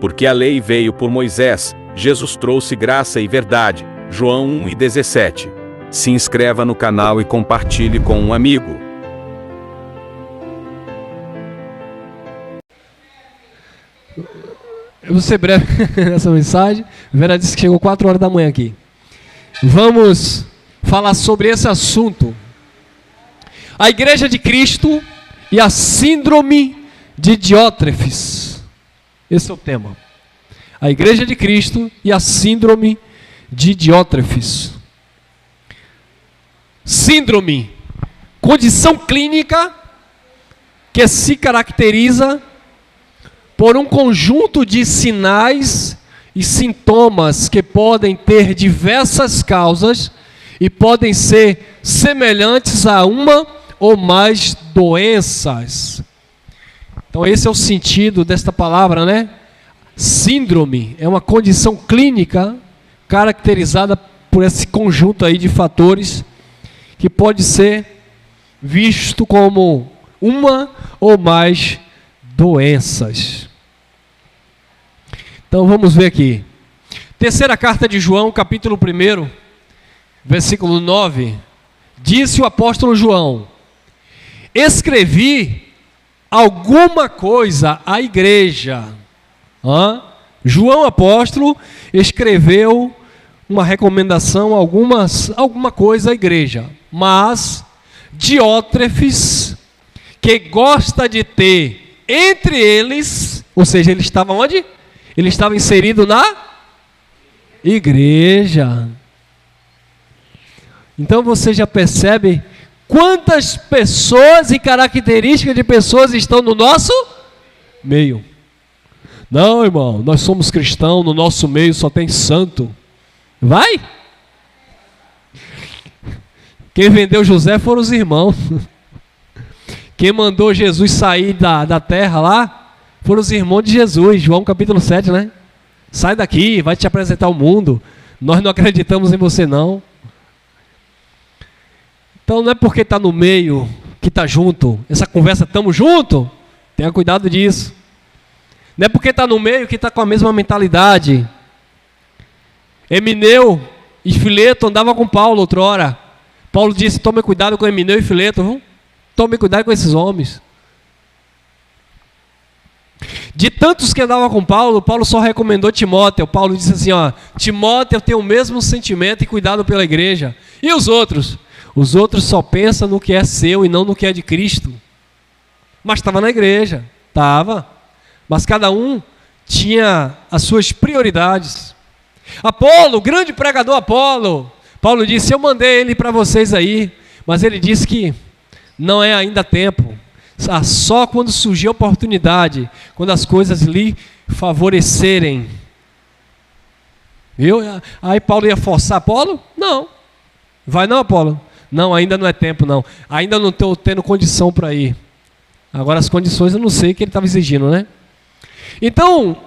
Porque a lei veio por Moisés, Jesus trouxe graça e verdade. João 1:17. Se inscreva no canal e compartilhe com um amigo. Eu vou ser breve nessa mensagem. A Vera disse que chegou 4 horas da manhã aqui. Vamos falar sobre esse assunto. A Igreja de Cristo e a Síndrome de Diótrefes. Esse é o tema. A Igreja de Cristo e a Síndrome de Diótrefes. Síndrome, condição clínica que se caracteriza por um conjunto de sinais e sintomas que podem ter diversas causas e podem ser semelhantes a uma ou mais doenças. Então esse é o sentido desta palavra, né? Síndrome é uma condição clínica caracterizada por esse conjunto aí de fatores que pode ser visto como uma ou mais doenças. Então vamos ver aqui. Terceira carta de João, capítulo 1, versículo 9. Disse o apóstolo João: escrevi alguma coisa à igreja. João apóstolo escreveu uma recomendação, alguma coisa à igreja. Mas Diótrefes, que gosta de ter entre eles, ou seja, ele estava onde? Ele estava inserido na igreja. Então você já percebe quantas pessoas e características de pessoas estão no nosso meio. Não, irmão, nós somos cristãos, no nosso meio só tem santo. Vai! Quem vendeu José foram os irmãos. Quem mandou Jesus sair da terra lá foram os irmãos de Jesus. João capítulo 7, né? Sai daqui, vai te apresentar o mundo. Nós não acreditamos em você, não. Então não é porque está no meio que está junto. Essa conversa, estamos junto? Tenha cuidado disso. Não é porque está no meio que está com a mesma mentalidade. Emineu e Fileto andavam com Paulo outrora. Paulo disse: tome cuidado com Emineu e Fileto, viu? Tome cuidado com esses homens. De tantos que andavam com Paulo, Paulo só recomendou Timóteo. Paulo disse assim: Timóteo tem o mesmo sentimento e cuidado pela igreja. E os outros? Os outros só pensam no que é seu e não no que é de Cristo. Mas estava na igreja, estava. Mas cada um tinha as suas prioridades. Apolo, grande pregador Apolo. Paulo disse: eu mandei ele para vocês aí, mas ele disse que não é ainda tempo. Só quando surgir a oportunidade, quando as coisas lhe favorecerem. Viu? Aí Paulo ia forçar Apolo? Não. Vai não, Apolo? Não, ainda não é tempo não. Ainda não estou tendo condição para ir. Agora as condições eu não sei o que ele estava exigindo, né? Então,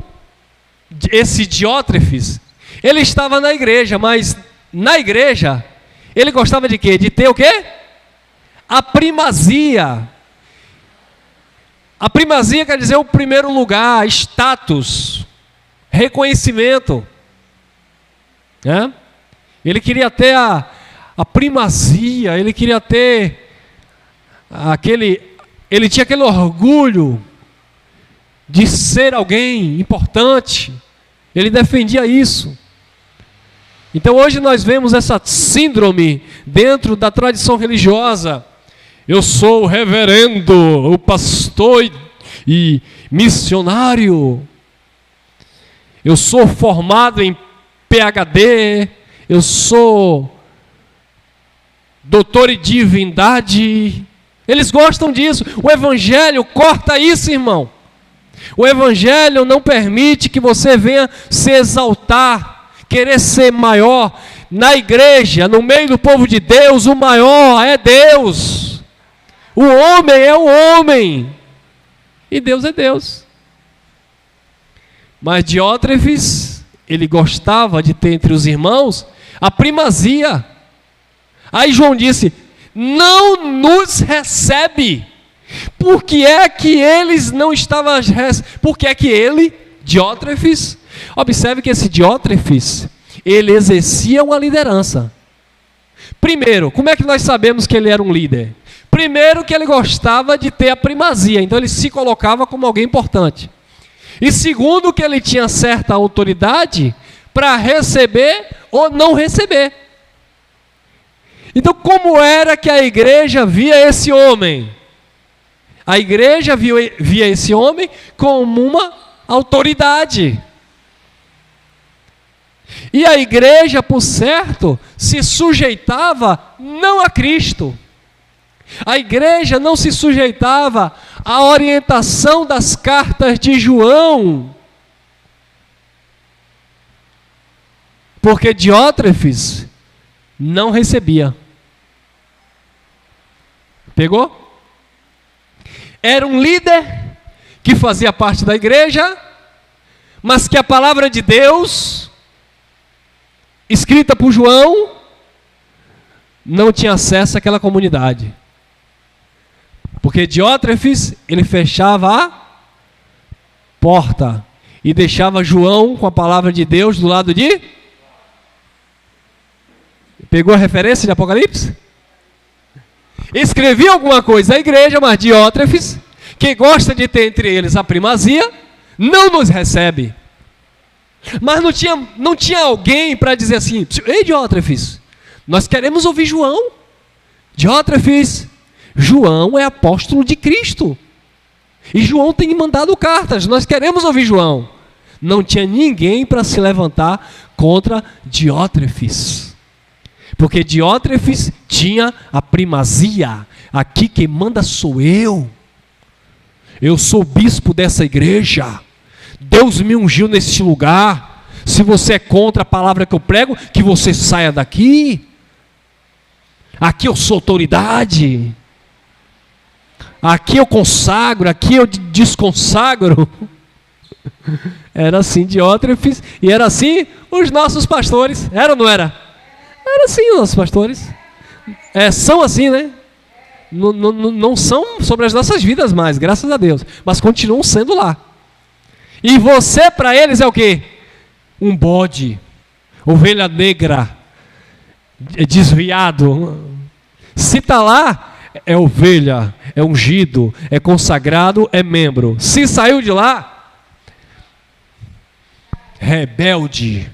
esse Diótrefes, ele estava na igreja, mas na igreja, ele gostava de quê? De ter o quê? A primazia. A primazia quer dizer o primeiro lugar, status, reconhecimento. Né? Ele queria ter a primazia, ele queria ter ele tinha aquele orgulho de ser alguém importante. Ele defendia isso. Então hoje nós vemos essa síndrome dentro da tradição religiosa. Eu sou o reverendo, o pastor e missionário. Eu sou formado em PhD. Eu sou doutor em divindade. Eles gostam disso. O evangelho corta isso, irmão. O evangelho não permite que você venha se exaltar, querer ser maior. Na igreja, no meio do povo de Deus, o maior é Deus. O homem é o homem. E Deus é Deus. Mas Diótrefes, ele gostava de ter entre os irmãos a primazia. Aí João disse: não nos recebe. Por que é que eles não estavam... Por que é que ele, Diótrefes, observe que esse Diótrefes, ele exercia uma liderança. Primeiro, como é que nós sabemos que ele era um líder? Primeiro, que ele gostava de ter a primazia, então ele se colocava como alguém importante. E segundo, que ele tinha certa autoridade para receber ou não receber. Então, como era que a igreja via esse homem? A igreja via esse homem como uma autoridade. E a igreja, por certo, se sujeitava não a Cristo. A igreja não se sujeitava à orientação das cartas de João. Porque Diótrefes não recebia. Pegou? Era um líder que fazia parte da igreja, mas que a palavra de Deus, escrita por João, não tinha acesso àquela comunidade. Porque Diótrefes, ele fechava a porta e deixava João com a palavra de Deus do lado de... Pegou a referência de Apocalipse? Escrevia alguma coisa à igreja, mas Diótrefes, que gosta de ter entre eles a primazia, não nos recebe. Mas não tinha alguém para dizer assim: ei, Diótrefes, nós queremos ouvir João. Diótrefes, João é apóstolo de Cristo. E João tem mandado cartas, nós queremos ouvir João. Não tinha ninguém para se levantar contra Diótrefes. Porque Diótrefes tinha a primazia. Aqui quem manda sou eu. Eu sou bispo dessa igreja. Deus me ungiu neste lugar. Se você é contra a palavra que eu prego, que você saia daqui. Aqui eu sou autoridade. Aqui eu consagro, aqui eu desconsagro. Era assim Diótrefes e era assim os nossos pastores. Era ou não era? Era assim os nossos pastores. São assim, né? Não são sobre as nossas vidas mais, graças a Deus. Mas continuam sendo lá. E você para eles é o quê? Um bode. Ovelha negra. Desviado. Se está lá, é ovelha, é ungido, é consagrado, é membro. Se saiu de lá, rebelde,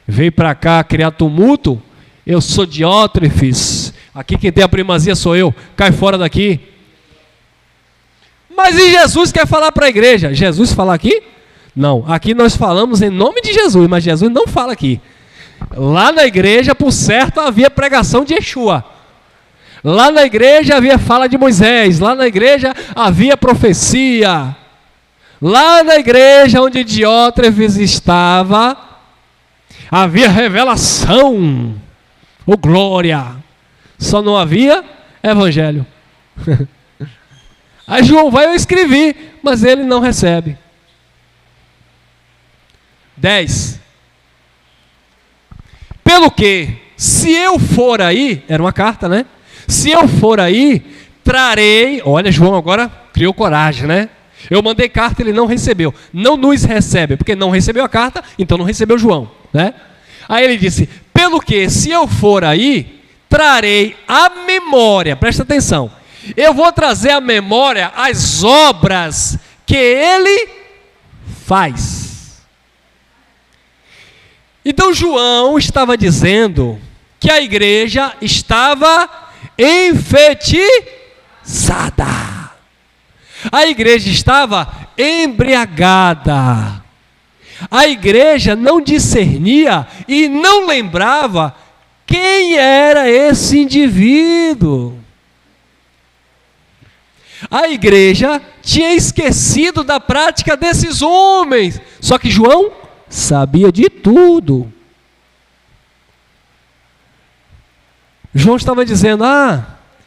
veio para cá criar tumulto, eu sou Diótrefes, aqui quem tem a primazia sou eu, cai fora daqui. Mas e Jesus quer falar para a igreja? Jesus fala aqui? Não, aqui nós falamos em nome de Jesus, mas Jesus não fala aqui. Lá na igreja, por certo, havia pregação de Yeshua. Lá na igreja havia fala de Moisés. Lá na igreja havia profecia. Lá na igreja onde Diótrefes estava, havia revelação. Oh, glória! Só não havia evangelho. Aí João vai, eu escrevi, mas ele não recebe. 10. Pelo que, se eu for aí, era uma carta, né? Se eu for aí, trarei... Olha, João agora criou coragem, né? Eu mandei carta, ele não recebeu. Não nos recebe, porque não recebeu a carta, então não recebeu João, né? Aí ele disse, pelo que, se eu for aí, trarei a memória, presta atenção, eu vou trazer à memória as obras que ele faz. Então João estava dizendo que a igreja estava enfeitiçada. A igreja estava embriagada. A igreja não discernia e não lembrava quem era esse indivíduo. A igreja tinha esquecido da prática desses homens. Só que João sabia de tudo. João estava dizendo,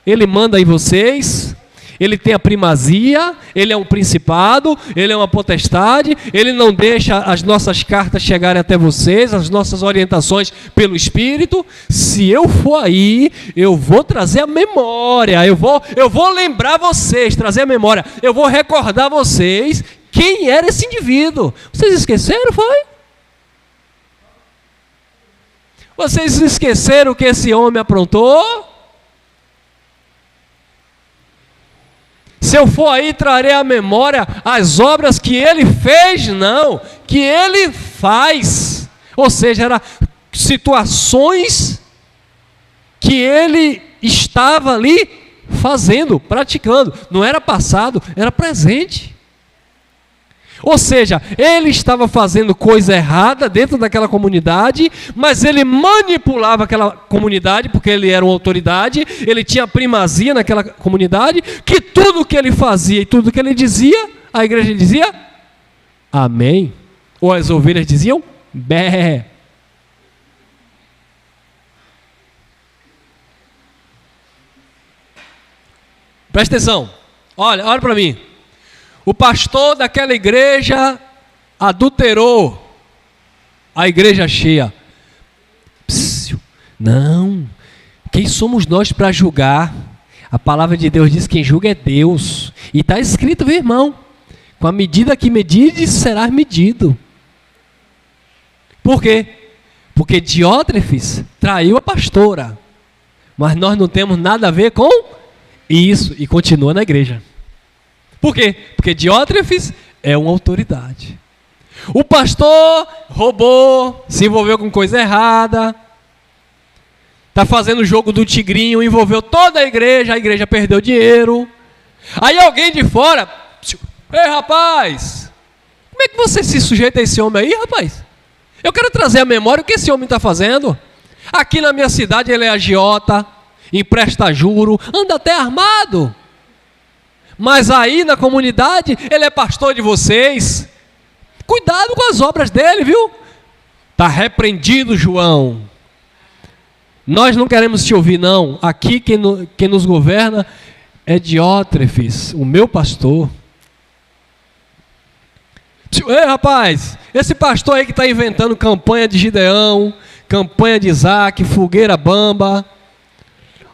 ele manda em vocês, ele tem a primazia, ele é um principado, ele é uma potestade, ele não deixa as nossas cartas chegarem até vocês, as nossas orientações pelo Espírito. Se eu for aí, eu vou trazer a memória, eu vou lembrar vocês, trazer a memória, eu vou recordar vocês quem era esse indivíduo. Vocês esqueceram, foi? Vocês esqueceram que esse homem aprontou? Se eu for aí, trarei à memória as obras que ele fez, não, que ele faz. Ou seja, eram situações que ele estava ali fazendo, praticando. Não era passado, era presente. Ou seja, ele estava fazendo coisa errada dentro daquela comunidade, mas ele manipulava aquela comunidade, porque ele era uma autoridade, ele tinha primazia naquela comunidade, que tudo que ele fazia e tudo que ele dizia, a igreja dizia, amém. Ou as ovelhas diziam, bé. Presta atenção, olha para mim. O pastor daquela igreja adulterou a igreja cheia. Psiu, não, quem somos nós para julgar? A palavra de Deus diz que quem julga é Deus. E está escrito, meu irmão, com a medida que medides, serás medido. Por quê? Porque Diótrefes traiu a pastora. Mas nós não temos nada a ver com isso e continua na igreja. Por quê? Porque Diótrefes é uma autoridade. O pastor roubou, se envolveu com coisa errada, está fazendo o jogo do tigrinho, envolveu toda a igreja perdeu dinheiro. Aí alguém de fora, ei rapaz, como é que você se sujeita a esse homem aí, rapaz? Eu quero trazer à memória o que esse homem está fazendo. Aqui na minha cidade ele é agiota, empresta juro, anda até armado. Mas aí na comunidade, ele é pastor de vocês. Cuidado com as obras dele, viu? Está repreendido, João. Nós não queremos te ouvir, não. Aqui quem nos governa é Diótrefes, o meu pastor. Ei, rapaz, esse pastor aí que está inventando campanha de Gideão, campanha de Isaac, fogueira bamba,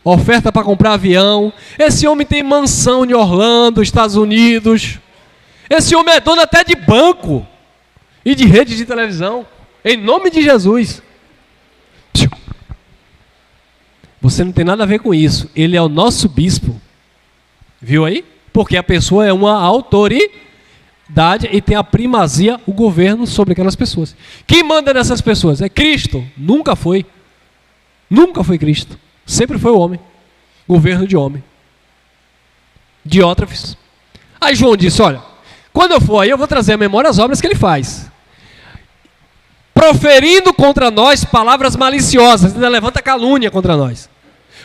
oferta para comprar avião. Esse homem tem mansão em Orlando, Estados Unidos. Esse homem é dono até de banco e de rede de televisão. Em nome de Jesus. Você não tem nada a ver com isso. Ele é o nosso bispo. Viu aí? Porque a pessoa é uma autoridade e tem a primazia, o governo sobre aquelas pessoas. Quem manda nessas pessoas? É Cristo. Nunca foi. Nunca foi Cristo. Sempre foi o homem. Governo de homem. Diótrefes. Aí João disse, olha, quando eu for aí eu vou trazer à memória as obras que ele faz. Proferindo contra nós palavras maliciosas, ainda levanta calúnia contra nós.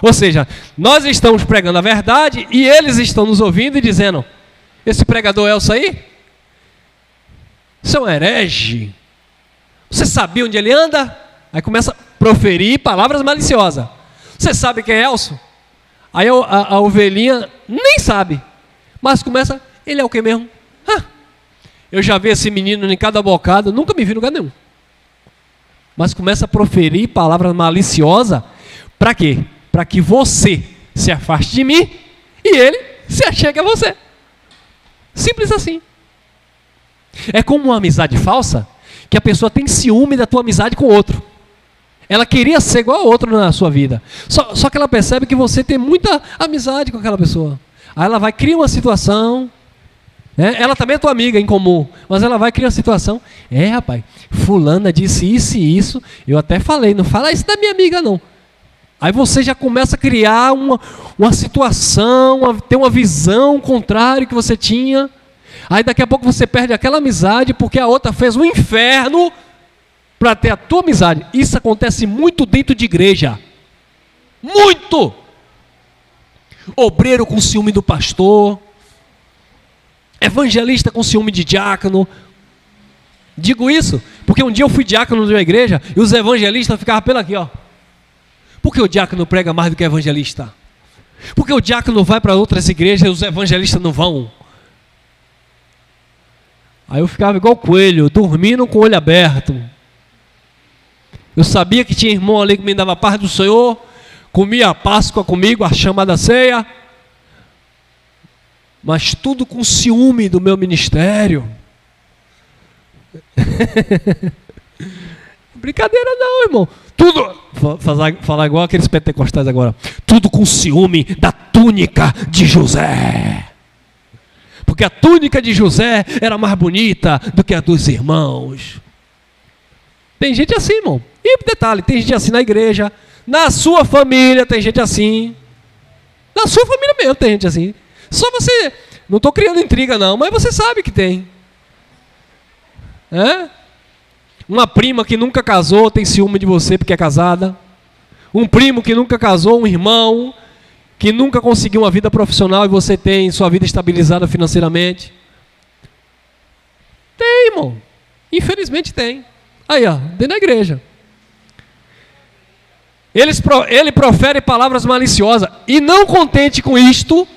Ou seja, nós estamos pregando a verdade e eles estão nos ouvindo e dizendo, esse pregador Elcio aí, isso é um herege. Você sabia onde ele anda? Aí começa a proferir palavras maliciosas. Você sabe quem é Elcio? Aí a ovelhinha nem sabe, mas começa, ele é o que mesmo? Eu já vi esse menino em cada bocado, nunca me vi em lugar nenhum. Mas começa a proferir palavras maliciosas, para quê? Para que você se afaste de mim e ele se achegue a você. Simples assim. É como uma amizade falsa, que a pessoa tem ciúme da tua amizade com o outro. Ela queria ser igual a outro na sua vida. Só que ela percebe que você tem muita amizade com aquela pessoa. Aí ela vai criar uma situação. Ela também é tua amiga em comum. Mas ela vai criar uma situação. Rapaz, fulana disse isso e isso. Eu até falei, não fala isso da minha amiga não. Aí você já começa a criar uma situação, ter uma visão contrária que você tinha. Aí daqui a pouco você perde aquela amizade porque a outra fez um inferno para ter a tua amizade. Isso acontece muito dentro de igreja. Muito! Obreiro com ciúme do pastor. Evangelista com ciúme de diácono. Digo isso porque um dia eu fui diácono de uma igreja e os evangelistas ficavam pelo aqui, ó. Por que o diácono prega mais do que o evangelista? Porque o diácono vai para outras igrejas e os evangelistas não vão. Aí eu ficava igual coelho, dormindo com o olho aberto. Eu sabia que tinha irmão ali que me dava a paz do Senhor, comia a Páscoa comigo, a chamada ceia, mas tudo com ciúme do meu ministério. Brincadeira não, irmão. Tudo, falar igual aqueles pentecostais agora. Tudo com ciúme da túnica de José. Porque a túnica de José era mais bonita do que a dos irmãos. Tem gente assim, irmão. E detalhe, tem gente assim na igreja. Na sua família tem gente assim. Na sua família mesmo tem gente assim. Só você... Não estou criando intriga não, mas você sabe que tem. Uma prima que nunca casou tem ciúme de você porque é casada. Um primo que nunca casou, um irmão que nunca conseguiu uma vida profissional e você tem sua vida estabilizada financeiramente. Tem, irmão. Infelizmente tem. Aí, ó, dentro da igreja. Ele profere palavras maliciosas. E não contente com isto,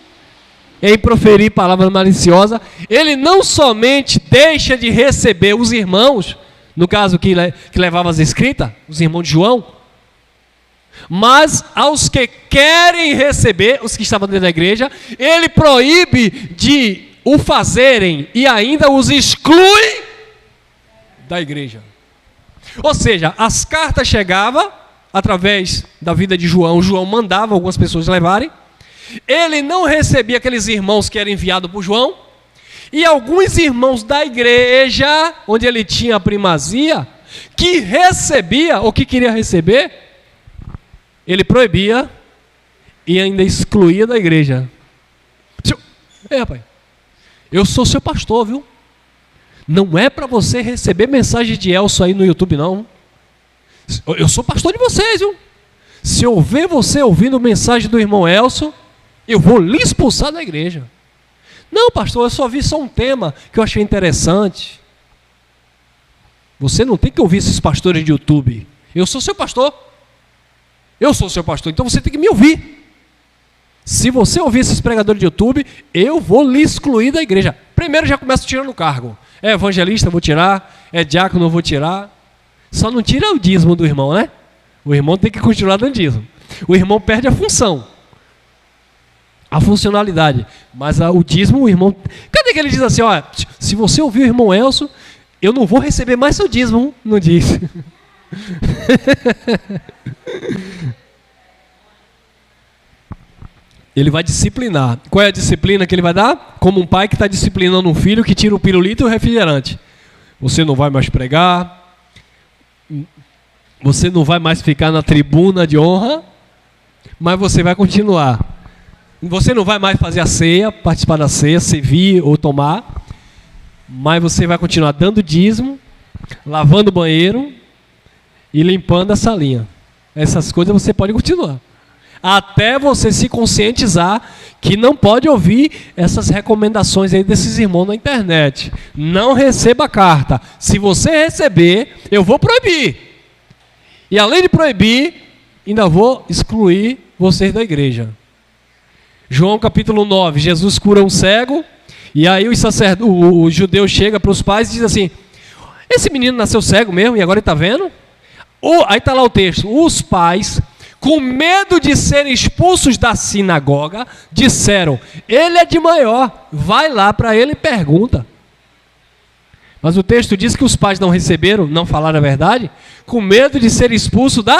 em proferir palavras maliciosas, ele não somente deixa de receber os irmãos, no caso que levava as escritas, os irmãos de João, mas aos que querem receber, os que estavam dentro da igreja, ele proíbe de o fazerem e ainda os exclui da igreja. Ou seja, as cartas chegavam através da vida de João, João mandava algumas pessoas levarem, ele não recebia aqueles irmãos que eram enviados por João, e alguns irmãos da igreja, onde ele tinha a primazia, que recebia, ou que queria receber, ele proibia e ainda excluía da igreja. Ei, rapaz, eu sou seu pastor, viu? Não é para você receber mensagem de Elcio aí no YouTube, não. Eu sou pastor de vocês, viu? Se eu ver você ouvindo mensagem do irmão Elcio, eu vou lhe expulsar da igreja. Não, pastor, eu só vi só um tema que eu achei interessante. Você não tem que ouvir esses pastores de YouTube. Eu sou seu pastor. Eu sou seu pastor, então você tem que me ouvir. Se você ouvir esses pregadores de YouTube, eu vou lhe excluir da igreja. Primeiro já começo tirando o cargo. É evangelista, eu vou tirar. É diácono, eu vou tirar. Só não tira o dízimo do irmão, né? O irmão tem que continuar dando dízimo. O irmão perde a função. A funcionalidade, mas o dízimo, o irmão... Cadê que ele diz assim, ó, se você ouvir o irmão Elcio, eu não vou receber mais seu dízimo, não diz. Ele vai disciplinar. Qual é a disciplina que ele vai dar? Como um pai que está disciplinando um filho que tira o pirulito e o refrigerante. Você não vai mais pregar, você não vai mais ficar na tribuna de honra, mas você vai continuar. Você não vai mais fazer a ceia, participar da ceia, servir ou tomar, mas você vai continuar dando dízimo, lavando o banheiro e limpando a salinha. Essas coisas você pode continuar. Até você se conscientizar que não pode ouvir essas recomendações aí desses irmãos na internet. Não receba a carta. Se você receber, eu vou proibir. E além de proibir, ainda vou excluir vocês da igreja. João capítulo 9, Jesus cura um cego, e aí o judeu chega para os pais e diz assim, esse menino nasceu cego mesmo e agora ele está vendo? Aí está lá o texto, os pais, com medo de serem expulsos da sinagoga, disseram, ele é de maior, vai lá para ele e pergunta. Mas o texto diz que os pais não receberam, não falaram a verdade, com medo de ser expulso da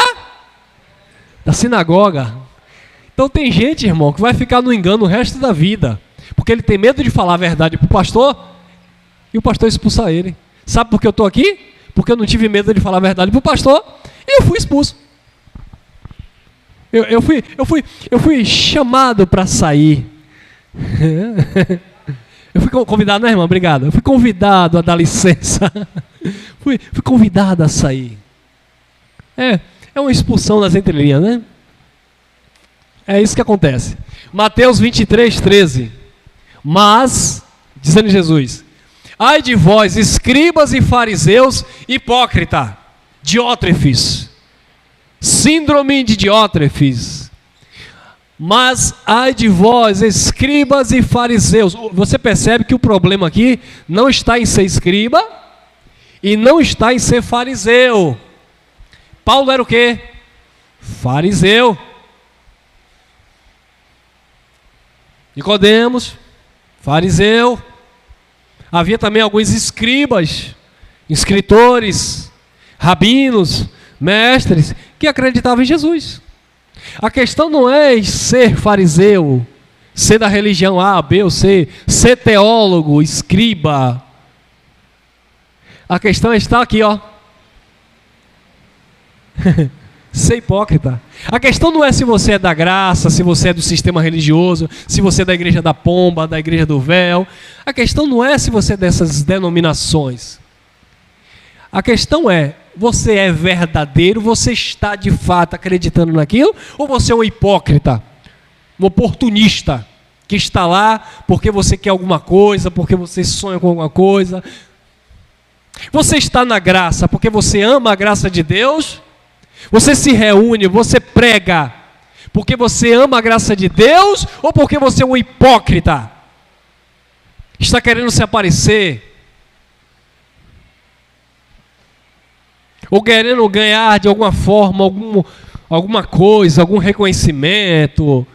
sinagoga. Então tem gente, irmão, que vai ficar no engano o resto da vida, porque ele tem medo de falar a verdade para o pastor, e o pastor expulsar ele. Sabe por que eu estou aqui? Porque eu não tive medo de falar a verdade para o pastor, e eu fui expulso. Eu fui chamado para sair. Eu fui convidado, né, irmão? Obrigado. Eu fui convidado a dar licença. Fui convidado a sair. É uma expulsão das entrelinhas, né? É isso que acontece. Mateus 23, 13. Mas, dizendo Jesus, ai de vós, escribas e fariseus, hipócrita, diótrefes, síndrome de Diótrefes. Mas ai de vós, escribas e fariseus. Você percebe que o problema aqui não está em ser escriba e não está em ser fariseu. Paulo era o quê? Fariseu. Nicodemos, fariseu. Havia também alguns escribas escritores, rabinos, mestres, que acreditavam em Jesus. A questão não é ser fariseu, ser da religião A, B ou C, ser teólogo, escriba. A questão está aqui, ó. Ser hipócrita. A questão não é se você é da graça, se você é do sistema religioso, se você é da igreja da pomba, da igreja do véu. A questão não é se você é dessas denominações. A questão é, você é verdadeiro, você está de fato acreditando naquilo, ou você é um hipócrita, um oportunista, que está lá porque você quer alguma coisa, porque você sonha com alguma coisa. Você está na graça porque você ama a graça de Deus. Você se reúne, você prega porque você ama a graça de Deus, ou porque você é um hipócrita? Está querendo se aparecer? Ou querendo ganhar de alguma forma alguma coisa, algum reconhecimento?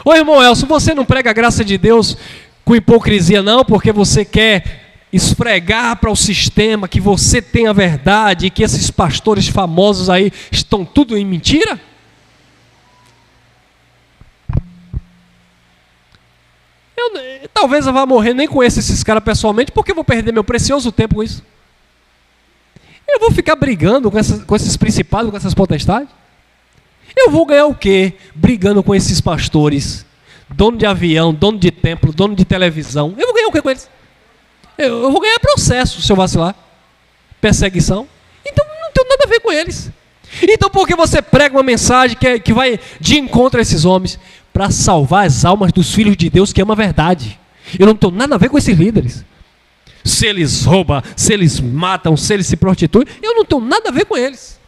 Ô irmão Elcio, você não prega a graça de Deus com hipocrisia não, porque você quer esfregar para o sistema que você tem a verdade e que esses pastores famosos aí estão tudo em mentira? Talvez eu vá morrer, nem conheço esses caras pessoalmente, porque eu vou perder meu precioso tempo com isso. Eu vou ficar brigando com esses principados, com essas potestades? Eu vou ganhar o quê? Brigando com esses pastores, dono de avião, dono de templo, dono de televisão. Eu vou ganhar o quê com eles? Eu vou ganhar processo se eu vacilar. Perseguição. Então não tem nada a ver com eles. Então por que você prega uma mensagem que vai de encontro a esses homens? Para salvar as almas dos filhos de Deus que amam a verdade. Eu não tenho nada a ver com esses líderes. Se eles roubam, se eles matam, se eles se prostituem, eu não tenho nada a ver com eles.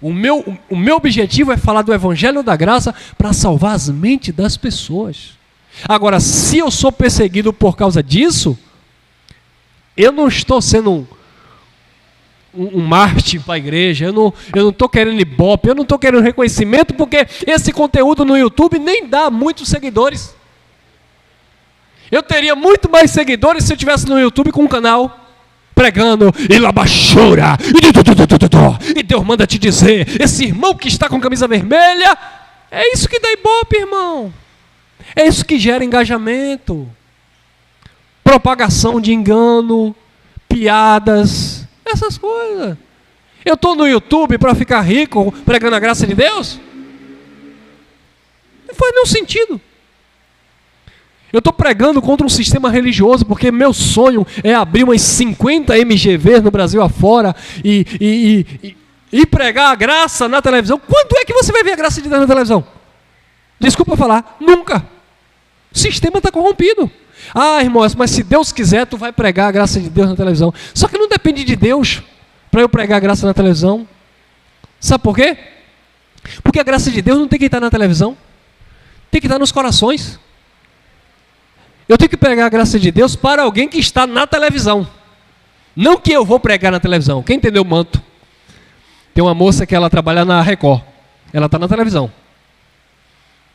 O meu objetivo é falar do Evangelho da Graça para salvar as mentes das pessoas. Agora, se eu sou perseguido por causa disso, eu não estou sendo um mártir para a igreja, eu não estou querendo ibope, eu não estou querendo reconhecimento, porque esse conteúdo no YouTube nem dá muitos seguidores. Eu teria muito mais seguidores se eu estivesse no YouTube com um canal pregando, e labachura, e Deus manda te dizer, esse irmão que está com camisa vermelha, é isso que dá ibope, irmão. É isso que gera engajamento, propagação de engano, piadas, essas coisas. Eu estou no YouTube para ficar rico, pregando a graça de Deus? Não faz nenhum sentido. Eu estou pregando contra um sistema religioso porque meu sonho é abrir umas 50 MGVs no Brasil afora e pregar a graça na televisão. Quando é que você vai ver a graça de Deus na televisão? Desculpa falar, nunca. O sistema está corrompido. Ah, irmãos, mas se Deus quiser, tu vai pregar a graça de Deus na televisão. Só que não depende de Deus para eu pregar a graça na televisão. Sabe por quê? Porque a graça de Deus não tem que estar na televisão. Tem que estar nos corações. Eu tenho que pregar a graça de Deus para alguém que está na televisão. Não que eu vou pregar na televisão. Quem entendeu o manto? Tem uma moça que ela trabalha na Record. Ela está na televisão.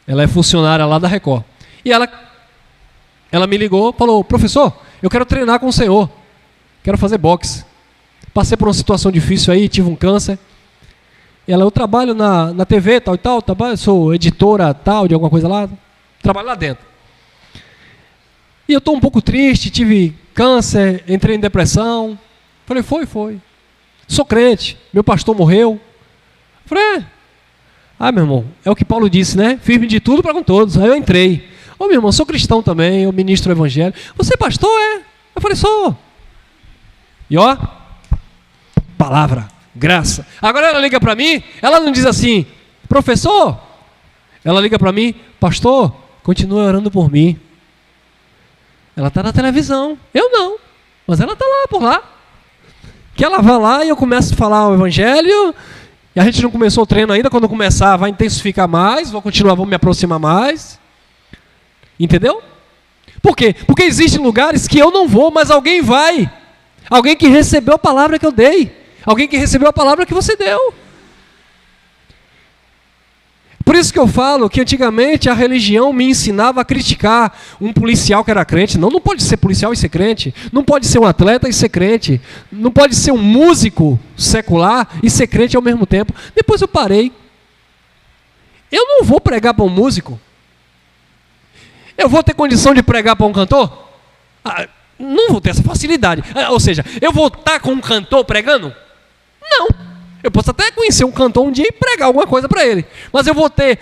Ela é funcionária lá da Record. E ela me ligou, falou, professor, eu quero treinar com o senhor. Quero fazer boxe. Passei por uma situação difícil aí, tive um câncer. E ela, eu trabalho na TV, tal e tal, sou editora tal, de alguma coisa lá. Trabalho lá dentro. E eu estou um pouco triste, tive câncer, entrei em depressão. Falei, foi. Sou crente, meu pastor morreu. Falei, meu irmão, é o que Paulo disse, né? Firme de tudo para com todos. Aí eu entrei. Meu irmão, sou cristão também, eu ministro o evangelho. Você é pastor, é? Eu falei, sou. E ó, palavra, graça. Agora ela liga para mim, ela não diz assim, professor. Ela liga para mim, pastor, continue orando por mim. Ela está na televisão, eu não, mas ela está lá, por lá. Que ela vai lá e eu começo a falar o evangelho, e a gente não começou o treino ainda, quando começar vai intensificar mais, vou continuar, vou me aproximar mais. Entendeu? Por quê? Porque existem lugares que eu não vou, mas alguém vai. Alguém que recebeu a palavra que eu dei. Alguém que recebeu a palavra que você deu. Por isso que eu falo que antigamente a religião me ensinava a criticar um policial que era crente. Não pode ser policial e ser crente. Não pode ser um atleta e ser crente. Não pode ser um músico secular e ser crente ao mesmo tempo. Depois eu parei. Eu não vou pregar para um músico. Eu vou ter condição de pregar para um cantor? Não vou ter essa facilidade. Ou seja, eu vou estar com um cantor pregando? Não. Eu posso até conhecer um cantor um dia e pregar alguma coisa para ele. Mas eu vou ter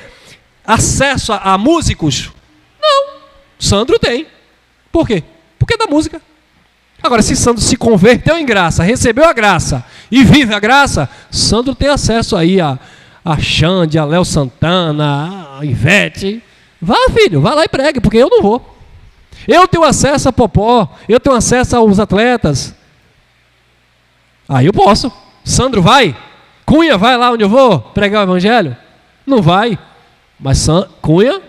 acesso a músicos? Não. Sandro tem. Por quê? Porque é da música. Agora, se Sandro se converteu em graça, recebeu a graça e vive a graça, Sandro tem acesso aí a Xande, a Léo Santana, a Ivete. Vá, filho, vá lá e pregue, porque eu não vou. Eu tenho acesso a Popó, eu tenho acesso aos atletas. Aí eu posso. Sandro vai? Cunha vai lá onde eu vou pregar o evangelho? Não vai. Mas Cunha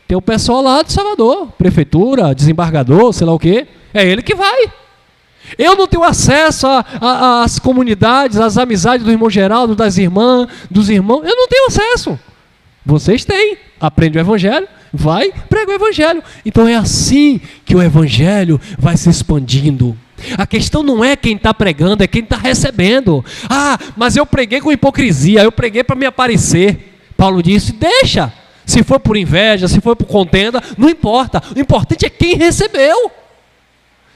tem o pessoal lá de Salvador, prefeitura, desembargador, sei lá o quê. É ele que vai. Eu não tenho acesso às comunidades, às amizades do irmão Geraldo, das irmãs, dos irmãos. Eu não tenho acesso. Vocês têm. Aprende o evangelho, vai, prega o evangelho. Então é assim que o evangelho vai se expandindo. A questão não é quem está pregando, é quem está recebendo. Mas eu preguei com hipocrisia, eu preguei para me aparecer. Paulo disse, deixa. Se for por inveja, se for por contenda, não importa. O importante é quem recebeu.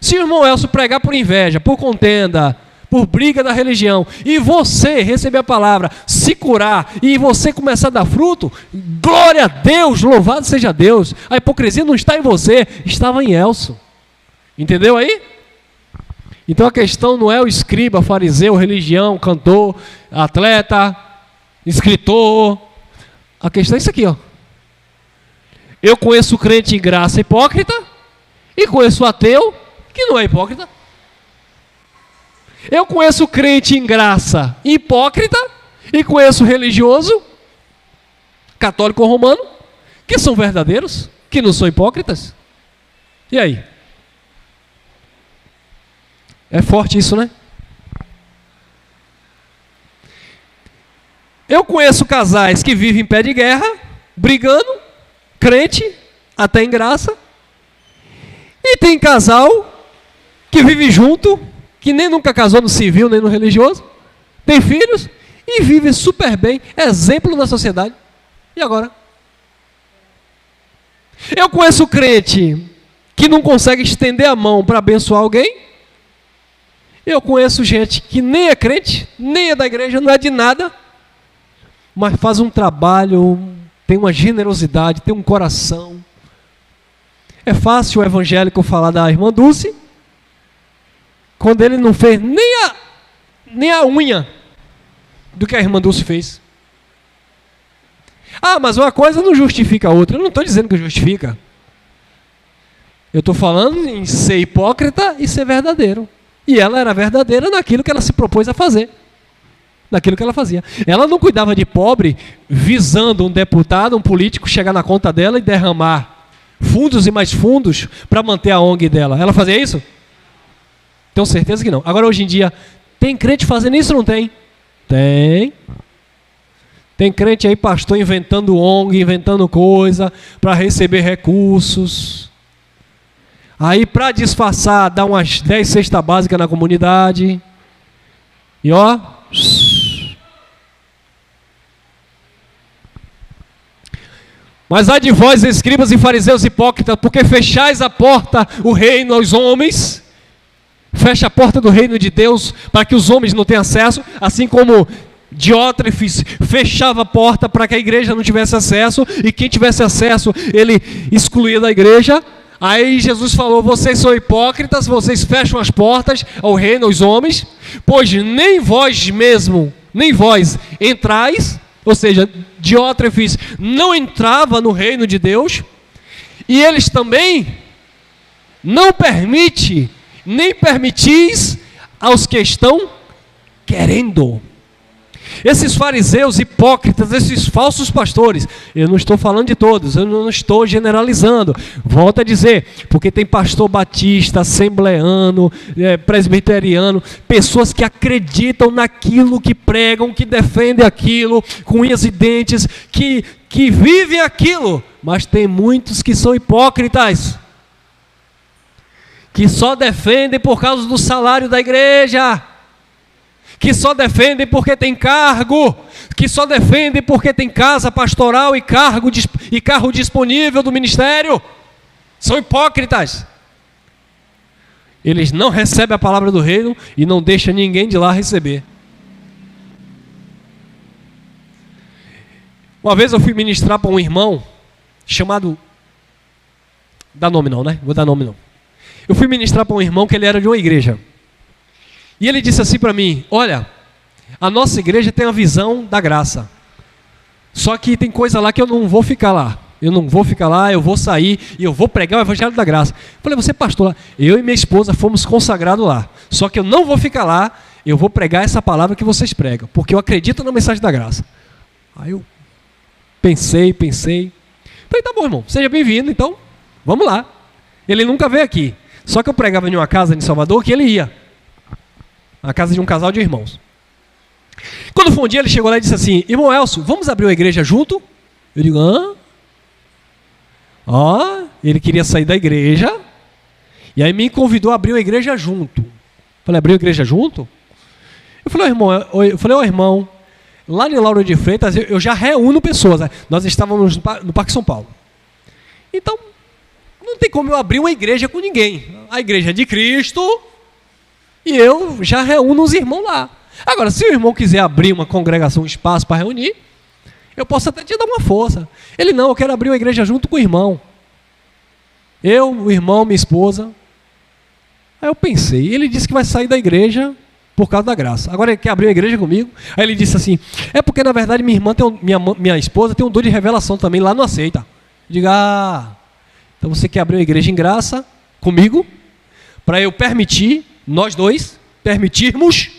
Se o irmão Elcio pregar por inveja, por contenda, por briga da religião, e você receber a palavra, se curar, e você começar a dar fruto, glória a Deus, louvado seja Deus. A hipocrisia não está em você, estava em Elcio. Entendeu aí? Então a questão não é o escriba, fariseu, religião, cantor, atleta, escritor. A questão é isso aqui, ó. Eu conheço o crente em graça hipócrita, e conheço o ateu que não é hipócrita. Eu conheço o crente em graça hipócrita e conheço o religioso, católico ou romano, que são verdadeiros, que não são hipócritas. E aí? É forte isso, né? Eu conheço casais que vivem em pé de guerra, brigando, crente, até em graça, e tem casal que vive junto, que nem nunca casou no civil, nem no religioso, tem filhos e vive super bem, exemplo na sociedade. E agora? Eu conheço crente que não consegue estender a mão para abençoar alguém. Eu conheço gente que nem é crente, nem é da igreja, não é de nada, mas faz um trabalho, tem uma generosidade, tem um coração. É fácil o evangélico falar da irmã Dulce, quando ele não fez nem a unha do que a irmã Dulce fez. Mas uma coisa não justifica a outra. Eu não estou dizendo que justifica. Eu estou falando em ser hipócrita e ser verdadeiro. E ela era verdadeira naquilo que ela se propôs a fazer. Naquilo que ela fazia. Ela não cuidava de pobre visando um deputado, um político chegar na conta dela e derramar fundos e mais fundos para manter a ONG dela. Ela fazia isso? Tenho certeza que não. Agora, hoje em dia, tem crente fazendo isso ou não tem? Tem. Tem crente aí, pastor, inventando ONG, inventando coisa para receber recursos. Aí, para disfarçar, dá umas 10 cestas básicas na comunidade. E ó. Mas ai de vós, escribas e fariseus hipócritas, porque fechais a porta, o reino aos homens. Fecha a porta do reino de Deus para que os homens não tenham acesso, assim como Diótrefes fechava a porta para que a igreja não tivesse acesso, e quem tivesse acesso ele excluía da igreja. Aí Jesus falou, vocês são hipócritas, vocês fecham as portas ao reino, aos homens, pois nem vós mesmo, nem vós entrais, ou seja, Diótrefes não entrava no reino de Deus, e eles também não permitem, nem permitis aos que estão querendo. Esses fariseus hipócritas, esses falsos pastores, eu não estou falando de todos, eu não estou generalizando. Volto a dizer, porque tem pastor batista, assembleano, presbiteriano, pessoas que acreditam naquilo que pregam, que defendem aquilo, com unhas e dentes, que vivem aquilo, mas tem muitos que são hipócritas, que só defendem por causa do salário da igreja, que só defendem porque tem cargo, que só defendem porque tem casa pastoral e carro disponível do ministério. São hipócritas. Eles não recebem a palavra do reino e não deixam ninguém de lá receber. Uma vez eu fui ministrar para um irmão chamado... Dá nome não, né? Vou dar nome não. Eu fui ministrar para um irmão que ele era de uma igreja. E ele disse assim para mim: olha, a nossa igreja tem a visão da graça. Só que tem coisa lá que eu não vou ficar lá. Eu não vou ficar lá, eu vou sair e eu vou pregar o evangelho da graça. Eu falei: você é pastor lá? Eu e minha esposa fomos consagrados lá. Só que eu não vou ficar lá, eu vou pregar essa palavra que vocês pregam, porque eu acredito na mensagem da graça. Aí eu pensei. Falei: tá bom, irmão, seja bem-vindo, então vamos lá. Ele nunca veio aqui. Só que eu pregava em uma casa em Salvador que ele ia. Na casa de um casal de irmãos. Quando foi um dia, ele chegou lá e disse assim: irmão Elcio, vamos abrir uma igreja junto? Eu digo: hã? Ele queria sair da igreja e aí me convidou a abrir uma igreja junto. Falei: abrir uma igreja junto? Eu falei: ó irmão, lá em Lauro de Freitas eu já reúno pessoas. Nós estávamos no Parque São Paulo. Então, não tem como eu abrir uma igreja com ninguém. A igreja é de Cristo e eu já reúno os irmãos lá. Agora, se o irmão quiser abrir uma congregação, um espaço para reunir, eu posso até te dar uma força. Ele: não, eu quero abrir uma igreja junto com o irmão. Eu, o irmão, minha esposa. Aí eu pensei, ele disse que vai sair da igreja por causa da graça. Agora ele quer abrir uma igreja comigo. Aí ele disse assim: é porque na verdade minha esposa tem um dom de revelação também, lá não aceita. Eu digo: então você quer abrir uma igreja em graça comigo, para eu permitir, nós dois, permitirmos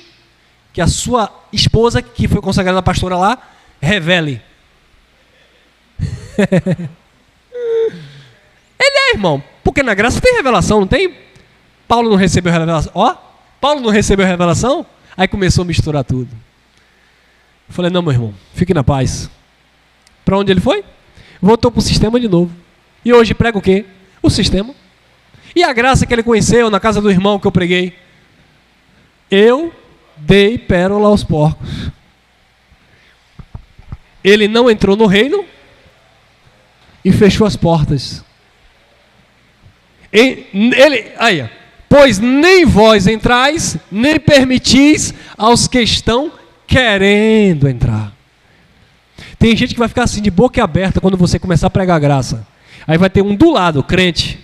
que a sua esposa, que foi consagrada pastora lá, revele. Ele é, irmão, porque na graça tem revelação, não tem? Paulo não recebeu revelação. Paulo não recebeu revelação? Aí começou a misturar tudo. Eu falei: não, meu irmão, fique na paz. Para onde ele foi? Voltou para o sistema de novo. E hoje prega o quê? O sistema. E a graça que ele conheceu na casa do irmão que eu preguei? Eu dei pérola aos porcos. Ele não entrou no reino e fechou as portas. Pois nem vós entrais, nem permitis aos que estão querendo entrar. Tem gente que vai ficar assim de boca aberta quando você começar a pregar a graça. Aí vai ter um do lado, crente.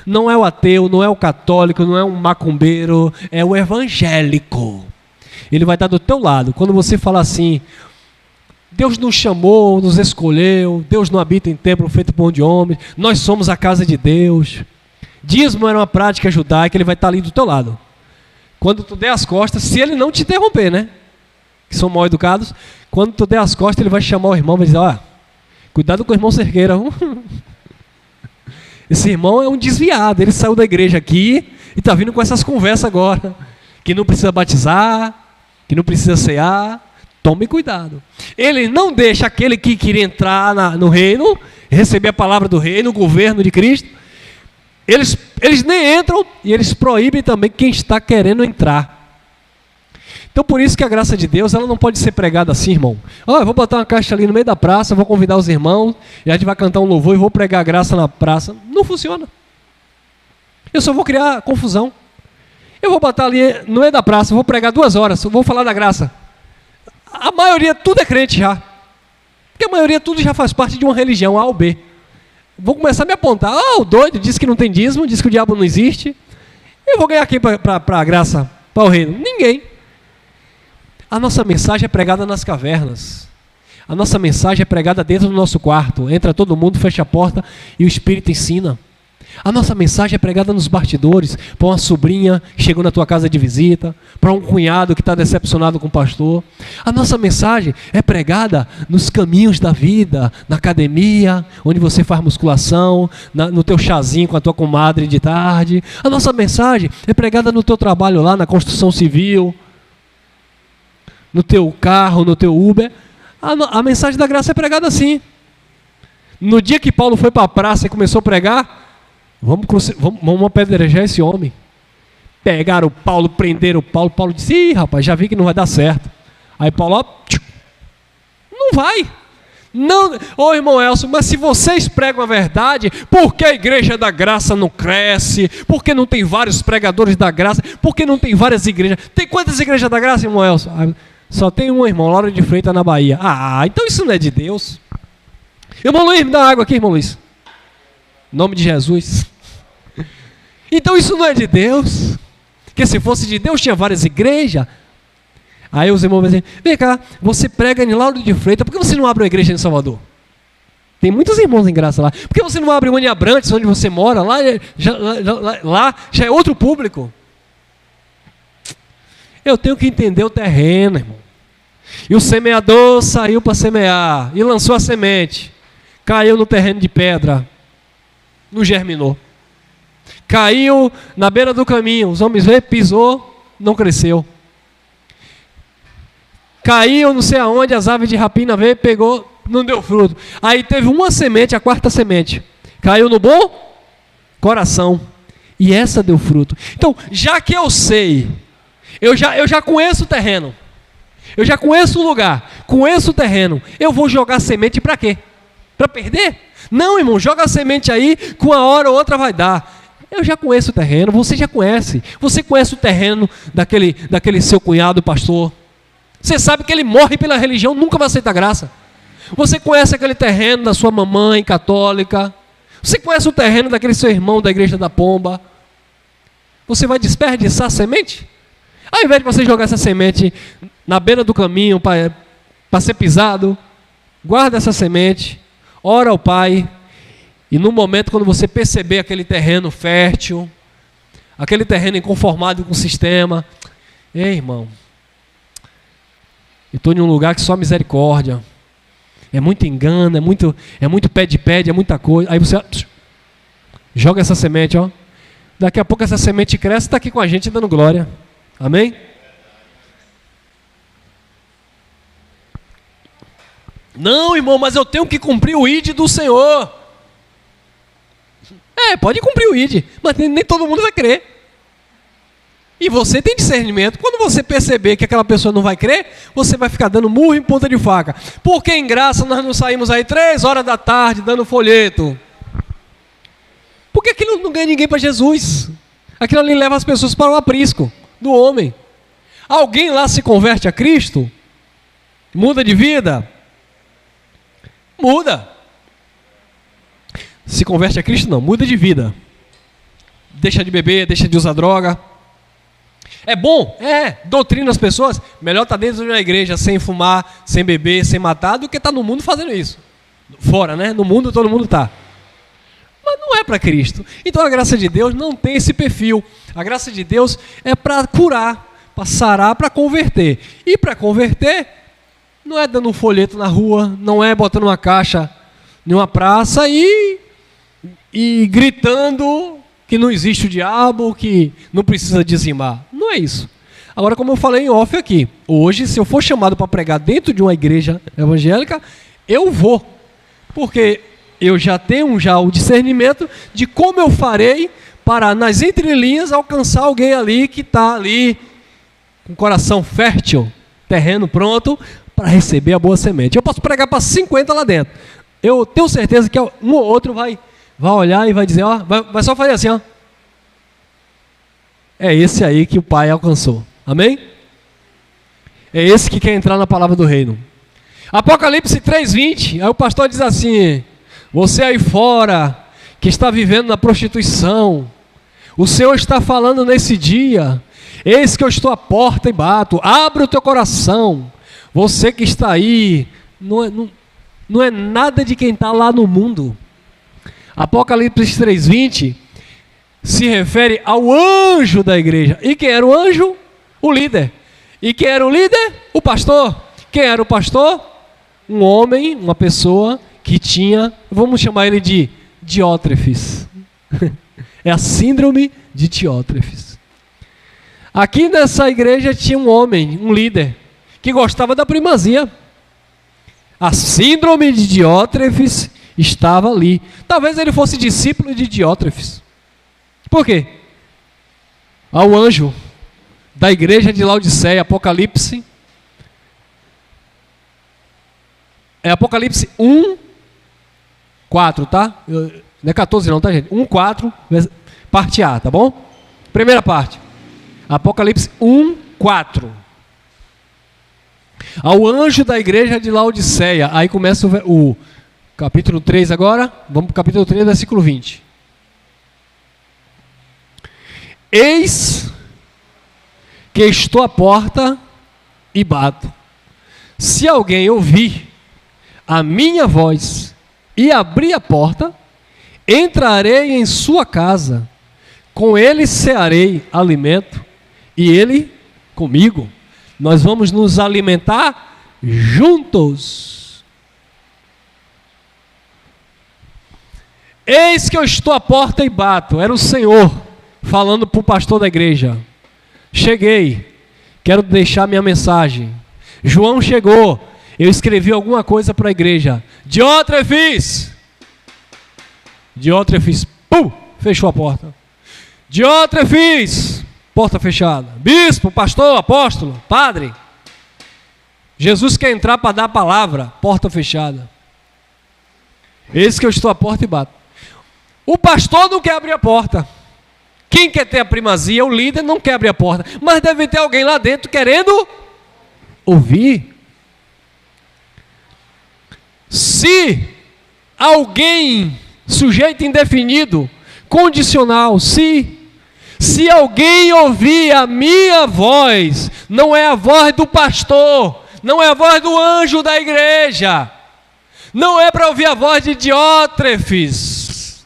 Não é o ateu, não é o católico, não é um macumbeiro, é o evangélico. Ele vai estar do teu lado. Quando você falar assim: Deus nos chamou, nos escolheu, Deus não habita em templo feito por mão de homens, nós somos a casa de Deus. Dízimo era uma prática judaica, ele vai estar ali do teu lado. Quando tu der as costas, se ele não te interromper, né? Que são mal educados. Quando tu der as costas, ele vai chamar o irmão e vai dizer: cuidado com o irmão cerqueira. Esse irmão é um desviado, ele saiu da igreja aqui e está vindo com essas conversas agora, que não precisa batizar, que não precisa cear. Tome cuidado. Ele não deixa aquele que queria entrar no reino, receber a palavra do reino, o governo de Cristo. Eles nem entram e eles proíbem também quem está querendo entrar. Então por isso que a graça de Deus, ela não pode ser pregada assim, irmão. Eu vou botar uma caixa ali no meio da praça, vou convidar os irmãos, e a gente vai cantar um louvor e vou pregar a graça na praça. Não funciona. Eu só vou criar confusão. Eu vou botar ali no meio da praça, vou pregar 2 horas, vou falar da graça. A maioria tudo é crente já. Porque a maioria tudo já faz parte de uma religião, A ou B. Vou começar a me apontar. O doido diz que não tem dízimo, diz que o diabo não existe. Eu vou ganhar quem para a graça, para o reino? Ninguém. A nossa mensagem é pregada nas cavernas. A nossa mensagem é pregada dentro do nosso quarto. Entra todo mundo, fecha a porta e o Espírito ensina. A nossa mensagem é pregada nos bastidores, para uma sobrinha que chegou na tua casa de visita, para um cunhado que está decepcionado com o pastor. A nossa mensagem é pregada nos caminhos da vida, na academia, onde você faz musculação, no teu chazinho com a tua comadre de tarde. A nossa mensagem é pregada no teu trabalho lá, na construção civil, no teu carro, no teu Uber. A mensagem da graça é pregada assim. No dia que Paulo foi para a praça e começou a pregar, vamos apedrejar esse homem. Pegaram o Paulo, prenderam o Paulo. Paulo disse: ih, rapaz, já vi que não vai dar certo. Aí Paulo, ó, não vai. Não, ô irmão Elcio, mas se vocês pregam a verdade, por que a igreja da graça não cresce? Por que não tem vários pregadores da graça? Por que não tem várias igrejas? Tem quantas igrejas da graça, irmão Elcio? Só tem um, irmão, Laura de Freitas, na Bahia. Ah, então isso não é de Deus. Irmão Luiz, me dá água aqui, irmão Luiz. Em nome de Jesus. Então isso não é de Deus. Porque se fosse de Deus, tinha várias igrejas. Aí os irmãos vão dizer: vem cá, você prega em Lauro de Freitas, por que você não abre uma igreja em Salvador? Tem muitos irmãos em graça lá. Por que você não abre uma em Abrantes, onde você mora? Lá já é outro público. Eu tenho que entender o terreno, irmão. E o semeador saiu para semear e lançou a semente. Caiu no terreno de pedra, não germinou. Caiu na beira do caminho, os homens veio, pisou, não cresceu. Caiu não sei aonde, as aves de rapina veio, pegou, não deu fruto. Aí teve uma semente, a quarta semente, caiu no bom coração, e essa deu fruto. Então, já que eu sei, eu já conheço o terreno, eu já conheço o lugar, conheço o terreno, eu vou jogar semente para quê? Para perder? Não, irmão, joga a semente aí, com uma hora ou outra vai dar. Eu já conheço o terreno, você já conhece. Você conhece o terreno daquele seu cunhado pastor. Você sabe que ele morre pela religião, nunca vai aceitar graça. Você conhece aquele terreno da sua mamãe católica. Você conhece o terreno daquele seu irmão da igreja da Pomba. Você vai desperdiçar a semente? Ao invés de você jogar essa semente na beira do caminho para ser pisado, guarda essa semente, ora ao Pai, e no momento quando você perceber aquele terreno fértil, aquele terreno inconformado com o sistema, ei, irmão, eu estou em um lugar que só misericórdia, é muito engano, é muito pede, é muita coisa. Aí você joga essa semente, ó. Daqui a pouco essa semente cresce e está aqui com a gente dando glória. Amém? Não, irmão, mas eu tenho que cumprir o ID do Senhor. Pode cumprir o ID, mas nem todo mundo vai crer. E você tem discernimento. Quando você perceber que aquela pessoa não vai crer, você vai ficar dando murro em ponta de faca. Porque em graça nós não saímos aí 3 horas da tarde dando folheto? Porque aquilo não ganha ninguém para Jesus. Aquilo ali leva as pessoas para o aprisco do homem. Alguém lá se converte a Cristo? Muda de vida? Muda. Se converte a Cristo, não, muda de vida. Deixa de beber, deixa de usar droga. É bom? Doutrina as pessoas. Melhor estar dentro de uma igreja sem fumar, sem beber, sem matar, do que estar no mundo fazendo isso. Fora, né? No mundo todo mundo está. Mas não é para Cristo. Então a graça de Deus não tem esse perfil. A graça de Deus é para curar, para sarar, para converter. E para converter, não é dando um folheto na rua, não é botando uma caixa em uma praça e gritando que não existe o diabo, que não precisa dizimar. Não é isso. Agora, como eu falei em off aqui, hoje, se eu for chamado para pregar dentro de uma igreja evangélica, eu vou. Porque eu já tenho o discernimento de como eu farei para, nas entrelinhas, alcançar alguém ali que está ali com coração fértil, terreno pronto, para receber a boa semente. Eu posso pregar para 50 lá dentro. Eu tenho certeza que um ou outro vai olhar e vai dizer, ó, vai só fazer assim, ó. É esse aí que o Pai alcançou. Amém? É esse que quer entrar na palavra do reino. Apocalipse 3:20, aí o pastor diz assim: você aí fora, que está vivendo na prostituição, o Senhor está falando nesse dia, eis que eu estou à porta e bato, abre o teu coração. Você que está aí, não é nada de quem está lá no mundo. Apocalipse 3:20 se refere ao anjo da igreja. E quem era o anjo? O líder. E quem era o líder? O pastor. Quem era o pastor? Um homem, uma pessoa que tinha, vamos chamar ele de Diótrefes. É a síndrome de Diótrefes. Aqui nessa igreja tinha um homem, um líder, que gostava da primazia. A síndrome de Diótrefes estava ali. Talvez ele fosse discípulo de Diótrefes. Por quê? Ao anjo da igreja de Laodiceia, Apocalipse. É Apocalipse 1, 4, tá? Não é 14 não, tá, gente? 1, 4, parte A, tá bom? Primeira parte. Apocalipse 1, 4. Ao anjo da igreja de Laodiceia. Aí começa o capítulo 3 agora. Vamos para o capítulo 3, versículo 20. Eis que estou à porta e bato. Se alguém ouvir a minha voz e abrir a porta, entrarei em sua casa, com ele cearei alimento, e ele comigo. Nós vamos nos alimentar juntos. Eis que eu estou à porta e bato. Era o Senhor falando para o pastor da igreja. Cheguei, quero deixar minha mensagem. João chegou, eu escrevi alguma coisa para a igreja. Diótrefes, pum, fechou a porta. Diótrefes, porta fechada. Bispo, pastor, apóstolo, padre. Jesus quer entrar para dar a palavra, porta fechada. Eis que eu estou à porta e bato. O pastor não quer abrir a porta. Quem quer ter a primazia, o líder, não quer abrir a porta. Mas deve ter alguém lá dentro querendo ouvir. Se alguém, sujeito indefinido, condicional, se alguém ouvir a minha voz, não é a voz do pastor, não é a voz do anjo da igreja, não é para ouvir a voz de Diótrefes,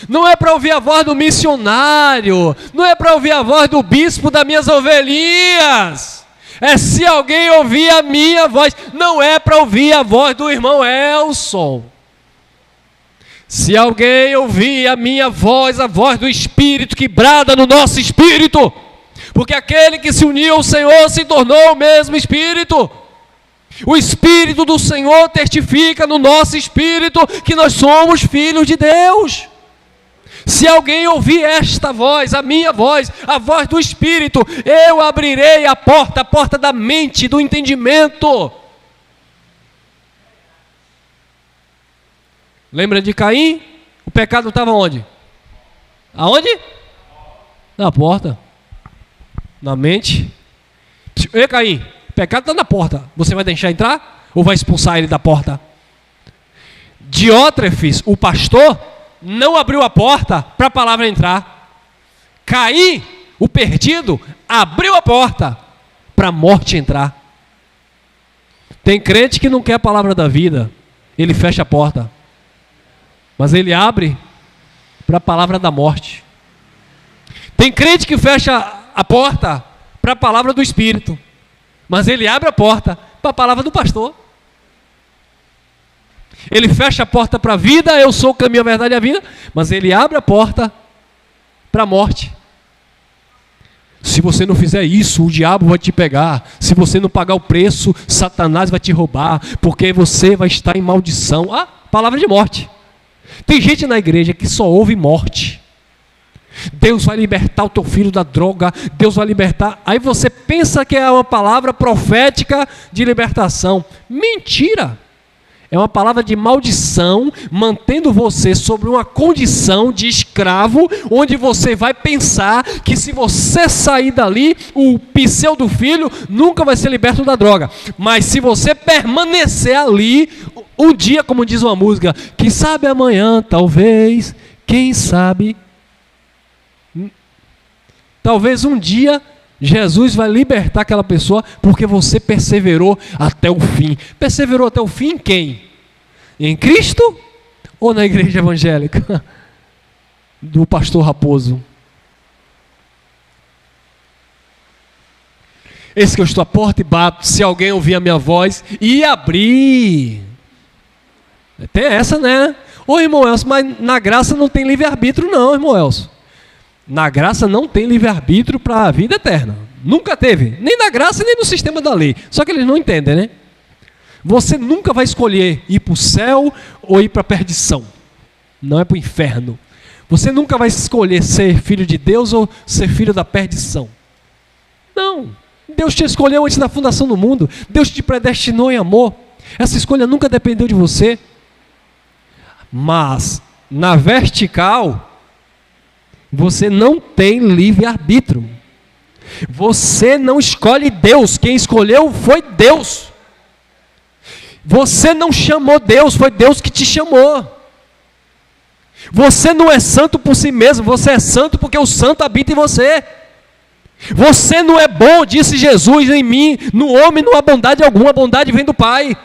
não é para ouvir a voz do missionário, não é para ouvir a voz do bispo das minhas ovelhinhas. É se alguém ouvir a minha voz, não é para ouvir a voz do irmão Elson. Se alguém ouvir a minha voz, a voz do Espírito que brada no nosso espírito, porque aquele que se uniu ao Senhor se tornou o mesmo Espírito. O Espírito do Senhor testifica no nosso espírito que nós somos filhos de Deus. Se alguém ouvir esta voz, a minha voz, a voz do Espírito, eu abrirei a porta da mente, do entendimento. Lembra de Caim? O pecado estava onde? Aonde? Na porta. Na mente. Ei, Caim, o pecado está na porta. Você vai deixar entrar? Ou vai expulsar ele da porta? Diótrefes, o pastor, não abriu a porta para a palavra entrar. Caim, o perdido, abriu a porta para a morte entrar. Tem crente que não quer a palavra da vida, ele fecha a porta, mas ele abre para a palavra da morte. Tem crente que fecha a porta para a palavra do Espírito, mas ele abre a porta para a palavra do pastor. Ele fecha a porta para a vida, eu sou o caminho, a verdade e a vida, mas ele abre a porta para a morte. Se você não fizer isso, o diabo vai te pegar. Se você não pagar o preço, Satanás vai te roubar, porque você vai estar em maldição. Ah, palavra de morte. Tem gente na igreja que só ouve morte. Deus vai libertar o teu filho da droga, Deus vai libertar. Aí você pensa que é uma palavra profética de libertação. Mentira! É uma palavra de maldição, mantendo você sobre uma condição de escravo, onde você vai pensar que se você sair dali, o pseudo filho nunca vai ser liberto da droga. Mas se você permanecer ali, um dia, como diz uma música, quem sabe amanhã, talvez, quem sabe, talvez um dia Jesus vai libertar aquela pessoa porque você perseverou até o fim. Perseverou até o fim em quem? Em Cristo ou na igreja evangélica? do pastor Raposo. Eis que eu estou à porta e bato, se alguém ouvir a minha voz e abrir. Tem essa, né? Ô, irmão Elcio, mas na graça não tem livre-arbítrio não, irmão Elcio. Na graça não tem livre-arbítrio para a vida eterna. Nunca teve. Nem na graça, nem no sistema da lei. Só que eles não entendem, né? Você nunca vai escolher ir para o céu ou ir para a perdição. Não é para o inferno. Você nunca vai escolher ser filho de Deus ou ser filho da perdição. Não. Deus te escolheu antes da fundação do mundo. Deus te predestinou em amor. Essa escolha nunca dependeu de você. Mas, na vertical, você não tem livre-arbítrio. Você não escolhe Deus. Quem escolheu foi Deus. Você não chamou Deus, foi Deus que te chamou. Você não é santo por si mesmo, você é santo porque o santo habita em você. Você não é bom, disse Jesus, em mim, no homem não há bondade alguma, a bondade vem do Pai.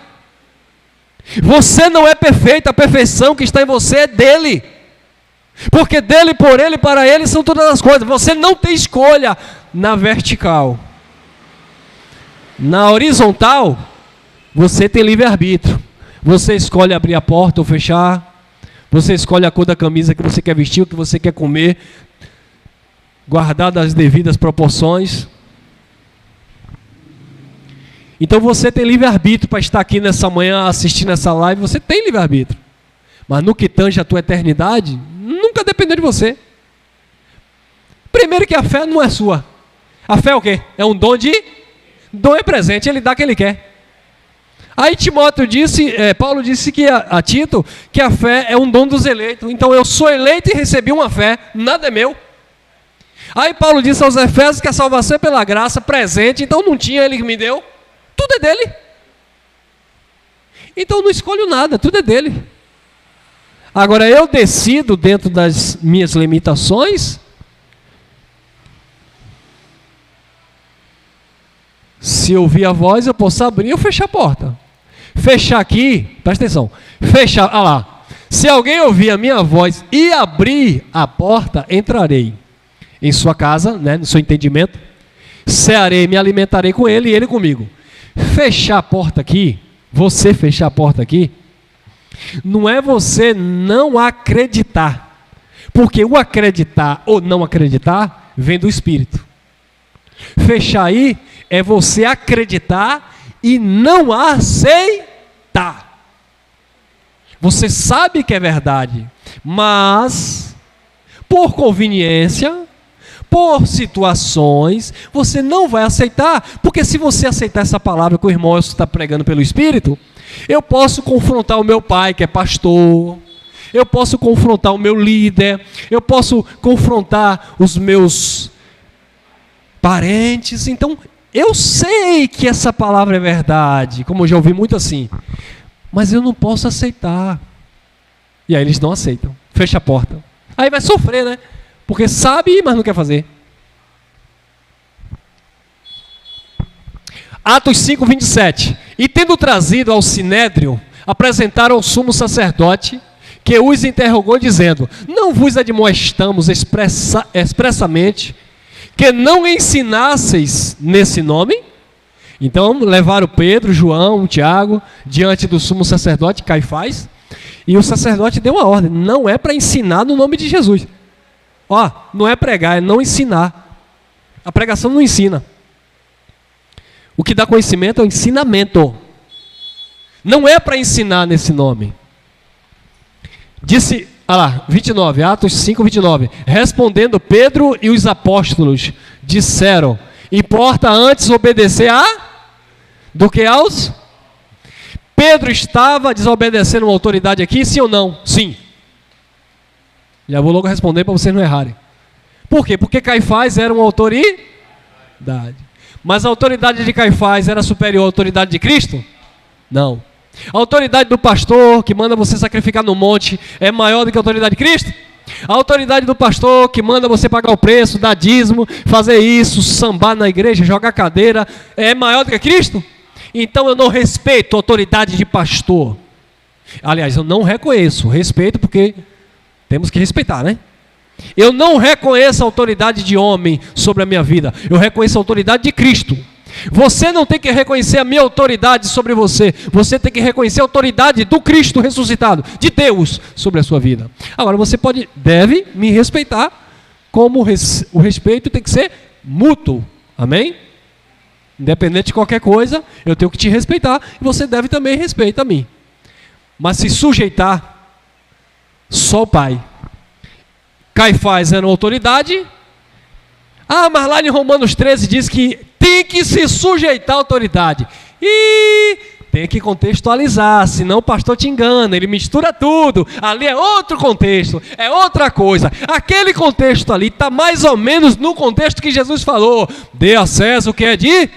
Você não é perfeito, a perfeição que está em você é dele. Porque dele, por ele, para ele são todas as coisas. Você não tem escolha na vertical. Na horizontal, você tem livre-arbítrio. Você escolhe abrir a porta ou fechar. Você escolhe a cor da camisa que você quer vestir, o que você quer comer, guardado as devidas proporções. Então você tem livre-arbítrio para estar aqui nessa manhã assistindo essa live. Você tem livre-arbítrio. Mas no que tange a tua eternidade, nunca dependeu de você. Primeiro que a fé não é sua. A fé é o quê? É um dom Dom é presente, ele dá o que ele quer. Aí Paulo disse que a Tito, que a fé é um dom dos eleitos. Então eu sou eleito e recebi uma fé, nada é meu. Aí Paulo disse aos Efésios que a salvação é pela graça, presente, então não tinha, ele que me deu. Tudo é dele. Então eu não escolho nada, tudo é dele. Agora eu decido dentro das minhas limitações. Se eu ouvir a voz, eu posso abrir ou fechar a porta. Fechar aqui, presta atenção. Fechar, lá. Se alguém ouvir a minha voz e abrir a porta, entrarei em sua casa, né, no seu entendimento. Cearei, me alimentarei com ele e ele comigo. Fechar a porta aqui, você fechar a porta aqui, não é você não acreditar. Porque o acreditar ou não acreditar vem do Espírito. Fechar aí é você acreditar e não aceitar. Você sabe que é verdade, mas por conveniência, por situações, você não vai aceitar, porque se você aceitar essa palavra que o irmão está pregando pelo Espírito, eu posso confrontar o meu pai, que é pastor, eu posso confrontar o meu líder, eu posso confrontar os meus parentes. Então, eu sei que essa palavra é verdade, como eu já ouvi muito assim, mas eu não posso aceitar. E aí eles não aceitam, fecha a porta. Aí vai sofrer, né? Porque sabe, mas não quer fazer. Atos 5, 27. E tendo trazido ao Sinédrio, apresentaram ao sumo sacerdote, que os interrogou, dizendo: não vos admoestamos expressamente que não ensinasseis nesse nome? Então levaram Pedro, João, Tiago diante do sumo sacerdote Caifás, e o sacerdote deu uma ordem: não é para ensinar no nome de Jesus. Não é pregar, é não ensinar. A pregação não ensina. O que dá conhecimento é o ensinamento. Não é para ensinar nesse nome. Disse, 29, Atos 5, 29. Respondendo Pedro e os apóstolos, disseram: importa antes obedecer do que aos? Pedro estava desobedecendo uma autoridade aqui, sim ou não? Sim. Já vou logo responder para vocês não errarem. Por quê? Porque Caifás era uma autoridade. Mas a autoridade de Caifás era superior à autoridade de Cristo? Não. A autoridade do pastor que manda você sacrificar no monte é maior do que a autoridade de Cristo? A autoridade do pastor que manda você pagar o preço, dar dízimo, fazer isso, sambar na igreja, jogar cadeira, é maior do que Cristo? Então eu não respeito a autoridade de pastor. Aliás, eu não reconheço, respeito porque temos que respeitar, né? Eu não reconheço a autoridade de homem sobre a minha vida. Eu reconheço a autoridade de Cristo. Você não tem que reconhecer a minha autoridade sobre você. Você tem que reconhecer a autoridade do Cristo ressuscitado, de Deus, sobre a sua vida. Agora, você deve me respeitar, como o respeito tem que ser mútuo. Amém? Independente de qualquer coisa, eu tenho que te respeitar e você deve também respeitar a mim. Mas se sujeitar, só o Pai. Caifás era uma autoridade. Mas lá em Romanos 13 diz que tem que se sujeitar à autoridade. E tem que contextualizar, senão o pastor te engana, ele mistura tudo. Ali é outro contexto, é outra coisa. Aquele contexto ali está mais ou menos no contexto que Jesus falou. Dê a César o que é de...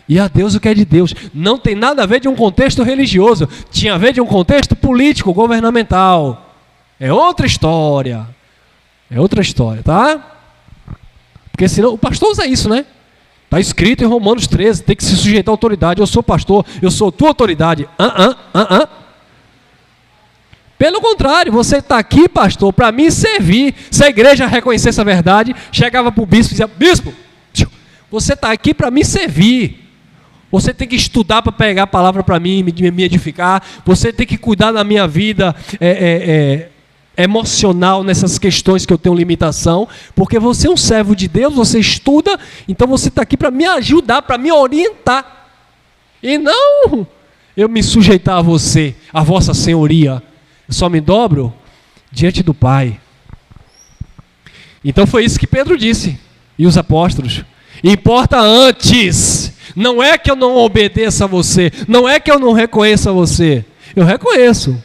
e a Deus o que é de Deus. Não tem nada a ver de um contexto religioso. Tinha a ver de um contexto político, governamental. É outra história. É outra história, tá? Porque senão, o pastor usa isso, né? Está escrito em Romanos 13, tem que se sujeitar à autoridade. Eu sou pastor, eu sou tua autoridade. Pelo contrário, você está aqui, pastor, para me servir. Se a igreja reconhecer essa verdade, chegava para o bispo e dizia: bispo, você está aqui para me servir. Você tem que estudar para pegar a palavra para mim, me edificar. Você tem que cuidar da minha vida emocional nessas questões que eu tenho limitação, porque você é um servo de Deus, você estuda, então você está aqui para me ajudar, para me orientar, e não eu me sujeitar a você, a vossa senhoria. Eu só me dobro diante do Pai. Então foi isso que Pedro disse, e os apóstolos. Importa antes, não é que eu não obedeça a você, não é que eu não reconheça você, eu reconheço,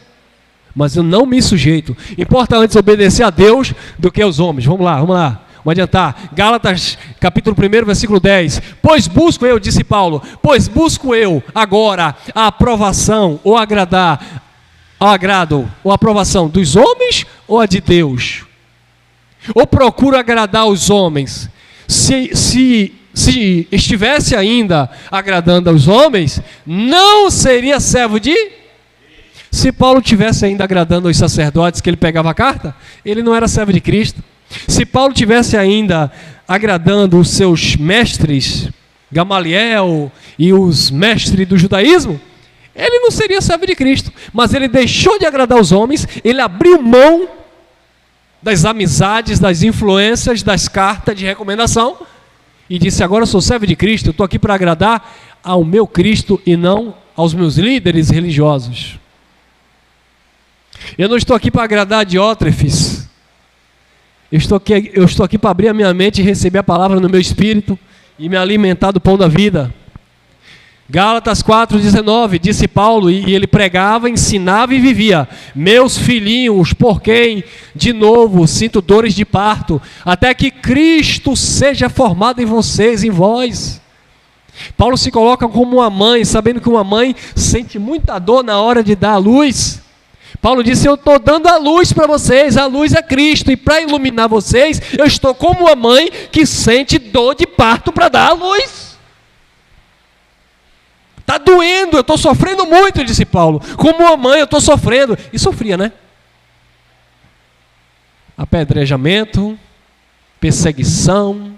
mas eu não me sujeito. Importa antes obedecer a Deus do que aos homens. Vamos lá, vamos adiantar. Gálatas, capítulo 1, versículo 10. Pois busco eu, disse Paulo, pois busco eu agora a aprovação, ou agradar, ao agrado, ou a aprovação dos homens ou a de Deus? Ou procuro agradar os homens? Se estivesse ainda agradando aos homens, não seria servo de... Se Paulo estivesse ainda agradando aos sacerdotes que ele pegava a carta, ele não era servo de Cristo. Se Paulo estivesse ainda agradando os seus mestres, Gamaliel e os mestres do judaísmo, ele não seria servo de Cristo. Mas ele deixou de agradar os homens, ele abriu mão das amizades, das influências, das cartas de recomendação e disse: agora eu sou servo de Cristo, eu estou aqui para agradar ao meu Cristo e não aos meus líderes religiosos. Eu não estou aqui para agradar a Diótrefes. Eu estou aqui para abrir a minha mente e receber a palavra no meu espírito e me alimentar do pão da vida. Gálatas 4,19, disse Paulo, e ele pregava, ensinava e vivia: meus filhinhos, por quem de novo sinto dores de parto, até que Cristo seja formado em vocês, em vós. Paulo se coloca como uma mãe, sabendo que uma mãe sente muita dor na hora de dar a luz. Paulo disse: eu estou dando a luz para vocês, a luz é Cristo, e para iluminar vocês, eu estou como uma mãe que sente dor de parto para dar a luz. Está doendo, eu estou sofrendo muito, disse Paulo. Como uma mãe eu estou sofrendo. E sofria, né? Apedrejamento, perseguição,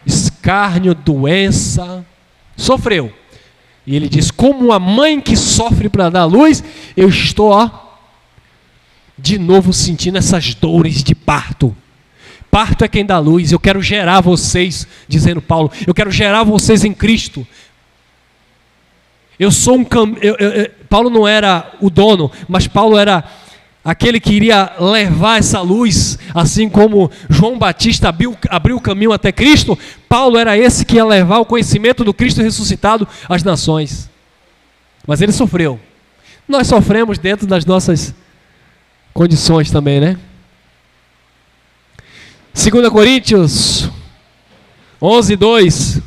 escárnio, doença. Sofreu. E ele diz: como uma mãe que sofre para dar a luz, eu estou de novo sentindo essas dores de parto. Parto é quem dá luz. Eu quero gerar vocês, dizendo Paulo, eu quero gerar vocês em Cristo. Eu sou Paulo não era o dono, mas Paulo era aquele que iria levar essa luz, assim como João Batista abriu o caminho até Cristo. Paulo era esse que ia levar o conhecimento do Cristo ressuscitado às nações. Mas ele sofreu. Nós sofremos dentro das nossas condições também, né? 2 Coríntios 11:2.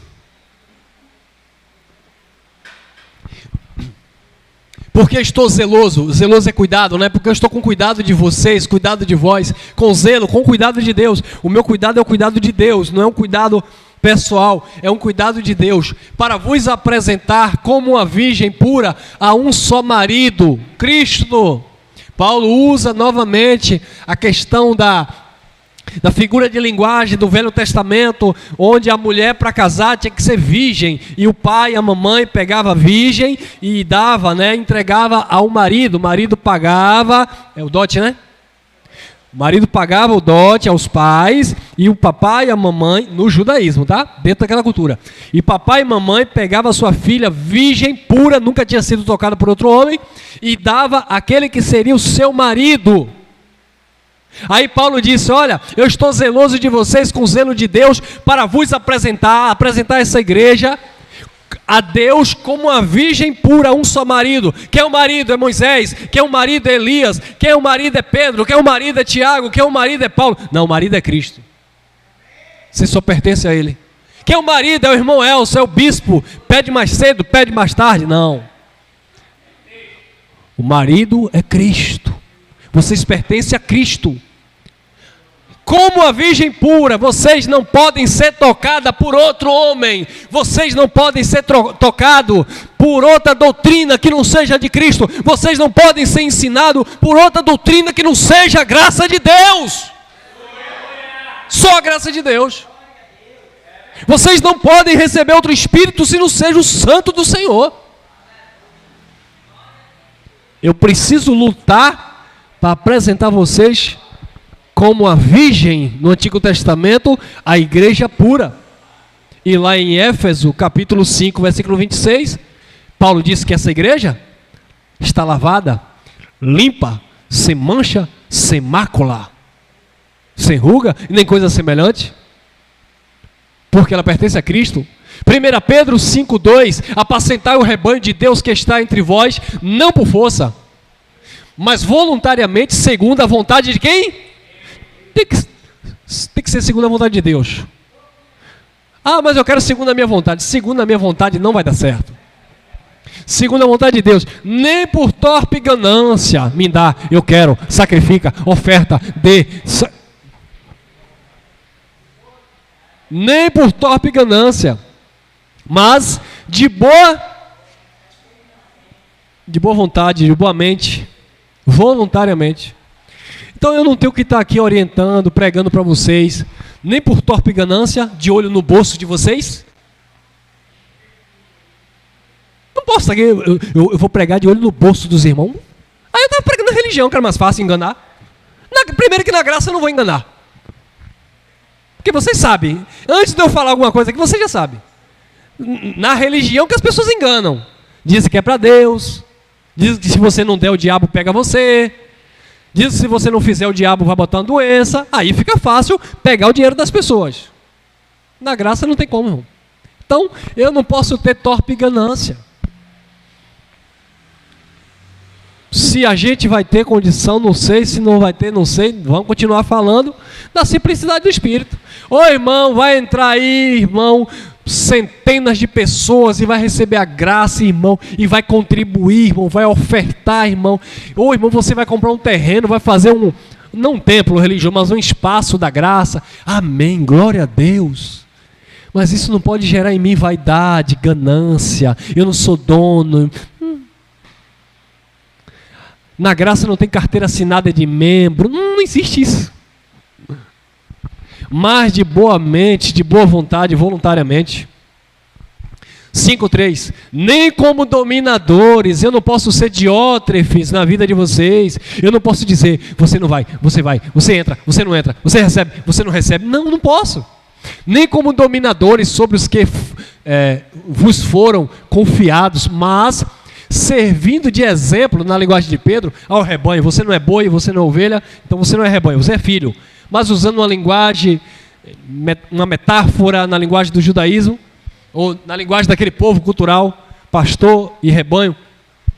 Porque estou zeloso. Zeloso é cuidado, não é? Porque eu estou com cuidado de vocês, cuidado de vós, com zelo, com cuidado de Deus. O meu cuidado é o cuidado de Deus, não é um cuidado pessoal, é um cuidado de Deus. Para vos apresentar como uma virgem pura a um só marido, Cristo. Paulo usa novamente a questão da da figura de linguagem do Velho Testamento, onde a mulher para casar tinha que ser virgem, e o pai e a mamãe pegava a virgem e dava, entregava ao marido. O marido pagava, o dote, né? O marido pagava o dote aos pais, e o papai e a mamãe, no judaísmo, tá? Dentro daquela cultura. E papai e mamãe pegavam a sua filha virgem, pura, nunca tinha sido tocada por outro homem, e dava àquele que seria o seu marido. Aí Paulo disse: olha, eu estou zeloso de vocês com o zelo de Deus, para vos apresentar essa igreja a Deus como uma virgem pura, um só marido. Quem é o marido? É Moisés. Quem é o marido? É Elias. Quem é o marido? É Pedro. Quem é o marido? É Tiago. Quem é o marido? É Paulo. Não, o marido é Cristo. Você só pertence a Ele. Quem é o marido? É o irmão Elcio, é o bispo. Pede mais cedo, pede mais tarde. Não. O marido é Cristo. Vocês pertencem a Cristo. Como a virgem pura, vocês não podem ser tocadas por outro homem. Vocês não podem ser tocados por outra doutrina que não seja de Cristo. Vocês não podem ser ensinados por outra doutrina que não seja a graça de Deus. Só a graça de Deus. Vocês não podem receber outro espírito se não seja o santo do Senhor. Eu preciso lutar para apresentar vocês como a virgem no Antigo Testamento, a igreja pura. E lá em Éfeso, capítulo 5, versículo 26, Paulo diz que essa igreja está lavada, limpa, sem mancha, sem mácula, sem ruga e nem coisa semelhante, porque ela pertence a Cristo. 1 Pedro 5,2: apacentai o rebanho de Deus que está entre vós, não por força, mas voluntariamente, segundo a vontade de quem? Tem que ser segundo a vontade de Deus. Ah, mas eu quero segundo a minha vontade. Segundo a minha vontade não vai dar certo. Segundo a vontade de Deus, nem por torpe ganância me dá, eu quero, sacrifica, oferta, dê. Nem por torpe ganância, mas de boa vontade, de boa mente, voluntariamente. Então eu não tenho que estar aqui orientando, pregando para vocês, nem por torpe ganância, de olho no bolso de vocês. Não posso estar aqui, eu vou pregar de olho no bolso dos irmãos. Aí eu estava pregando a religião, que era mais fácil enganar. Primeiro que na graça eu não vou enganar. Porque vocês sabem, antes de eu falar alguma coisa aqui, vocês já sabem. Na religião que as pessoas enganam. Dizem que é para Deus, dizem que se você não der, o diabo pega você. Diz que se você não fizer, o diabo vai botar uma doença. Aí fica fácil pegar o dinheiro das pessoas. Na graça não tem como, irmão. Então, eu não posso ter torpe ganância. Se a gente vai ter condição, não sei. Se não vai ter, não sei. Vamos continuar falando da simplicidade do Espírito. Ô irmão, vai entrar aí, irmão, centenas de pessoas e vai receber a graça, irmão, e vai contribuir, irmão, vai ofertar, irmão. Ou, irmão, você vai comprar um terreno, vai fazer não um templo religioso, mas um espaço da graça. Amém, glória a Deus. Mas isso não pode gerar em mim vaidade, ganância. Eu não sou dono. Na graça não tem carteira assinada de membro. Não existe isso. Mas de boa mente, de boa vontade, voluntariamente. 5:3. Nem como dominadores, eu não posso ser diótrefes na vida de vocês. Eu não posso dizer, você não vai, você entra, você não entra, você recebe, você não recebe. Não posso. Nem como dominadores sobre os que vos foram confiados, mas servindo de exemplo, na linguagem de Pedro, ao rebanho. Você não é boi, você não é ovelha, então você não é rebanho, você é filho. Mas usando uma linguagem, uma metáfora na linguagem do judaísmo, ou na linguagem daquele povo cultural, pastor e rebanho,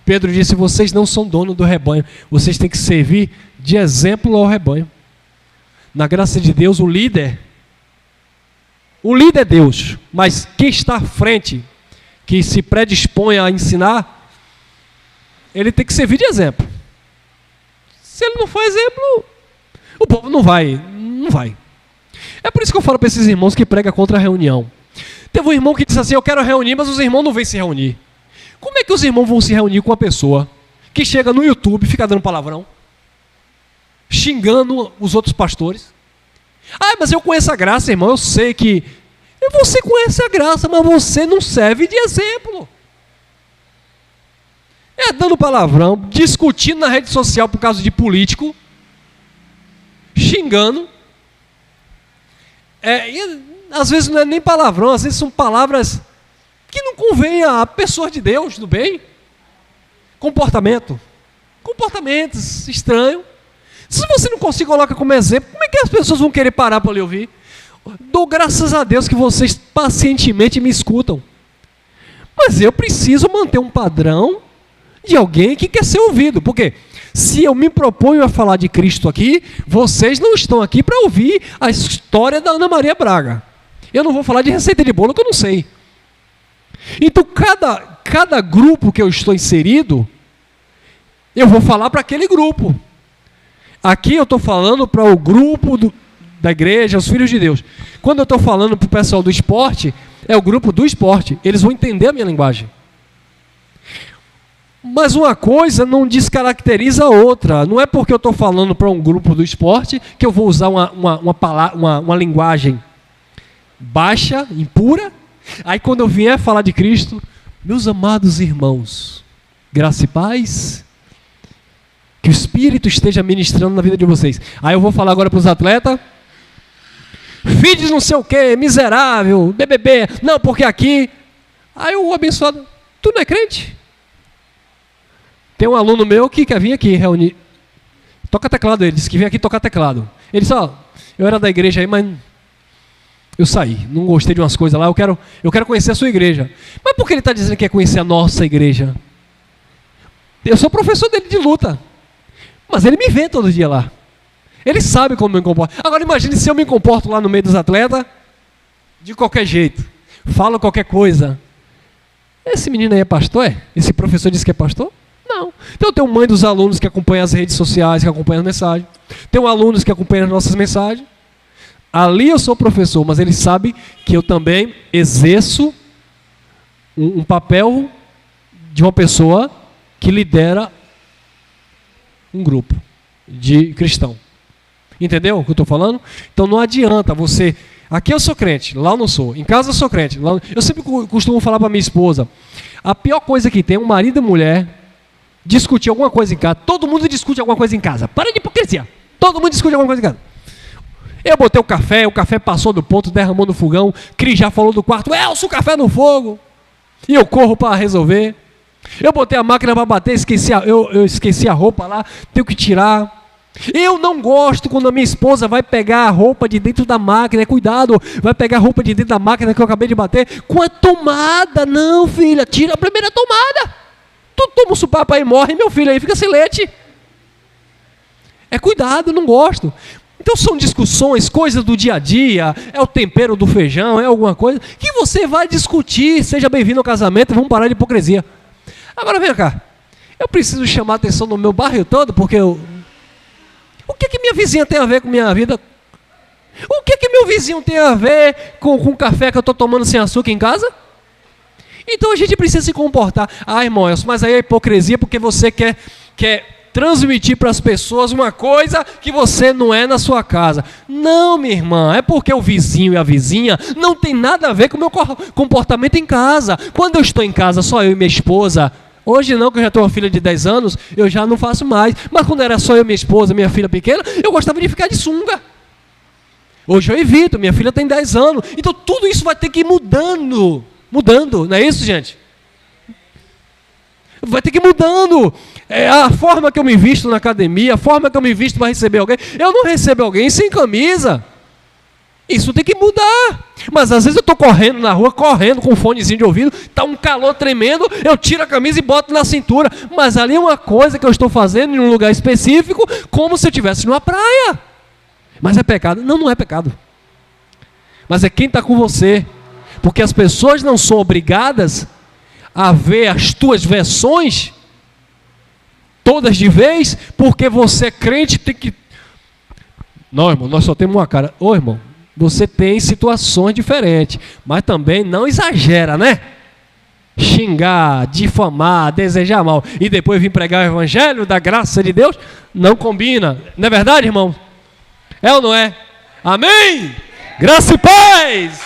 Pedro disse: vocês não são dono do rebanho, vocês têm que servir de exemplo ao rebanho. Na graça de Deus, o líder é Deus, mas quem está à frente, que se predispõe a ensinar, ele tem que servir de exemplo. Se ele não for exemplo, o povo não vai. É por isso que eu falo para esses irmãos que pregam contra a reunião. Teve um irmão que disse assim: eu quero reunir, mas os irmãos não vêm se reunir. Como é que os irmãos vão se reunir com uma pessoa que chega no YouTube e fica dando palavrão, xingando os outros pastores, Ah, mas eu conheço a graça, irmão, eu sei que... Você conhece a graça, mas você não serve de exemplo. É dando palavrão, discutindo na rede social por causa de político, xingando. E, às vezes não é nem palavrão, às vezes são palavras que não convêm a pessoas de Deus, tudo bem? Comportamentos estranhos. Se você não consegue colocar como exemplo, como é que as pessoas vão querer parar para lhe ouvir? Dou graças a Deus que vocês pacientemente me escutam. Mas eu preciso manter um padrão de alguém que quer ser ouvido. Porque se eu me proponho a falar de Cristo aqui, vocês não estão aqui para ouvir a história da Ana Maria Braga. Eu não vou falar de receita de bolo que eu não sei. Então, cada grupo que eu estou inserido, eu vou falar para aquele grupo. Aqui eu estou falando para o grupo da igreja, os filhos de Deus. Quando eu estou falando para o pessoal do esporte, é o grupo do esporte. Eles vão entender a minha linguagem. Mas uma coisa não descaracteriza a outra. Não é porque eu estou falando para um grupo do esporte que eu vou usar uma linguagem baixa, impura. Aí quando eu vier falar de Cristo, meus amados irmãos, graça e paz, que o Espírito esteja ministrando na vida de vocês. Aí eu vou falar agora para os atletas, filhos não sei o que, miserável, BBB, não, porque aqui, aí o abençoado, tu não é crente? Tem um aluno meu que quer vir aqui reunir, toca teclado, ele disse que vem aqui tocar teclado. Ele disse, eu era da igreja aí, mas eu saí, não gostei de umas coisas lá, eu quero conhecer a sua igreja. Mas por que ele está dizendo que quer conhecer a nossa igreja? Eu sou professor dele de luta, mas ele me vê todo dia lá. Ele sabe como eu me comporto. Agora imagine se eu me comporto lá no meio dos atletas, de qualquer jeito, falo qualquer coisa. Esse menino aí é pastor, é? Esse professor disse que é pastor? Não. Então tem mãe dos alunos que acompanham as redes sociais, que acompanham as mensagens. Tem alunos que acompanham as nossas mensagens. Ali eu sou professor, mas ele sabe que eu também exerço um papel de uma pessoa que lidera um grupo de cristão. Entendeu o que eu estou falando? Então não adianta você... Aqui eu sou crente, lá eu não sou. Em casa eu sou crente. Lá... Eu sempre costumo falar para minha esposa, a pior coisa que tem é um marido e mulher discutir alguma coisa em casa. Todo mundo discute alguma coisa em casa. Para de hipocrisia. Todo mundo discute alguma coisa em casa. Eu botei o café passou do ponto, derramou no fogão, Cris já falou do quarto, Elcio, o café no fogo. E eu corro para resolver. Eu botei a máquina para bater, eu esqueci a roupa lá, tenho que tirar. Eu não gosto quando a minha esposa vai pegar a roupa de dentro da máquina, cuidado, vai pegar a roupa de dentro da máquina que eu acabei de bater, com a tomada. Não, filha, tira a primeira tomada. Tu toma um supapo aí, morre, meu filho, aí fica sem leite. É cuidado, não gosto. Então são discussões, coisas do dia a dia, é o tempero do feijão, é alguma coisa que você vai discutir. Seja bem-vindo ao casamento, vamos parar de hipocrisia. Agora vem cá, eu preciso chamar a atenção do meu bairro todo, porque o que minha vizinha tem a ver com minha vida? O que meu vizinho tem a ver com o café que eu estou tomando sem açúcar em casa? Então a gente precisa se comportar. Irmão, mas aí é hipocrisia porque você quer transmitir para as pessoas uma coisa que você não é na sua casa. Não, minha irmã, é porque o vizinho e a vizinha não tem nada a ver com o meu comportamento em casa. Quando eu estou em casa, só eu e minha esposa, hoje não, que eu já tenho uma filha de 10 anos, eu já não faço mais. Mas quando era só eu, minha esposa, minha filha pequena, eu gostava de ficar de sunga. Hoje eu evito, minha filha tem 10 anos. Então tudo isso vai ter que ir mudando, não é isso, gente? Vai ter que ir mudando. A forma que eu me visto na academia, a forma que eu me visto para receber alguém. Eu não recebo alguém sem camisa. Isso tem que mudar. Mas às vezes eu estou correndo na rua, correndo com um fonezinho de ouvido, está um calor tremendo, eu tiro a camisa e boto na cintura. Mas ali é uma coisa que eu estou fazendo em um lugar específico, como se eu estivesse numa praia. Mas é pecado? Não, não é pecado. Mas é quem está com você. Porque as pessoas não são obrigadas a ver as tuas versões todas de vez, porque você é crente, tem que... Não, irmão, nós só temos uma cara. Ô, irmão, você tem situações diferentes, mas também não exagera, né? Xingar, difamar, desejar mal e depois vir pregar o evangelho da graça de Deus, não combina. Não é verdade, irmão? É ou não é? Amém? Graça e paz!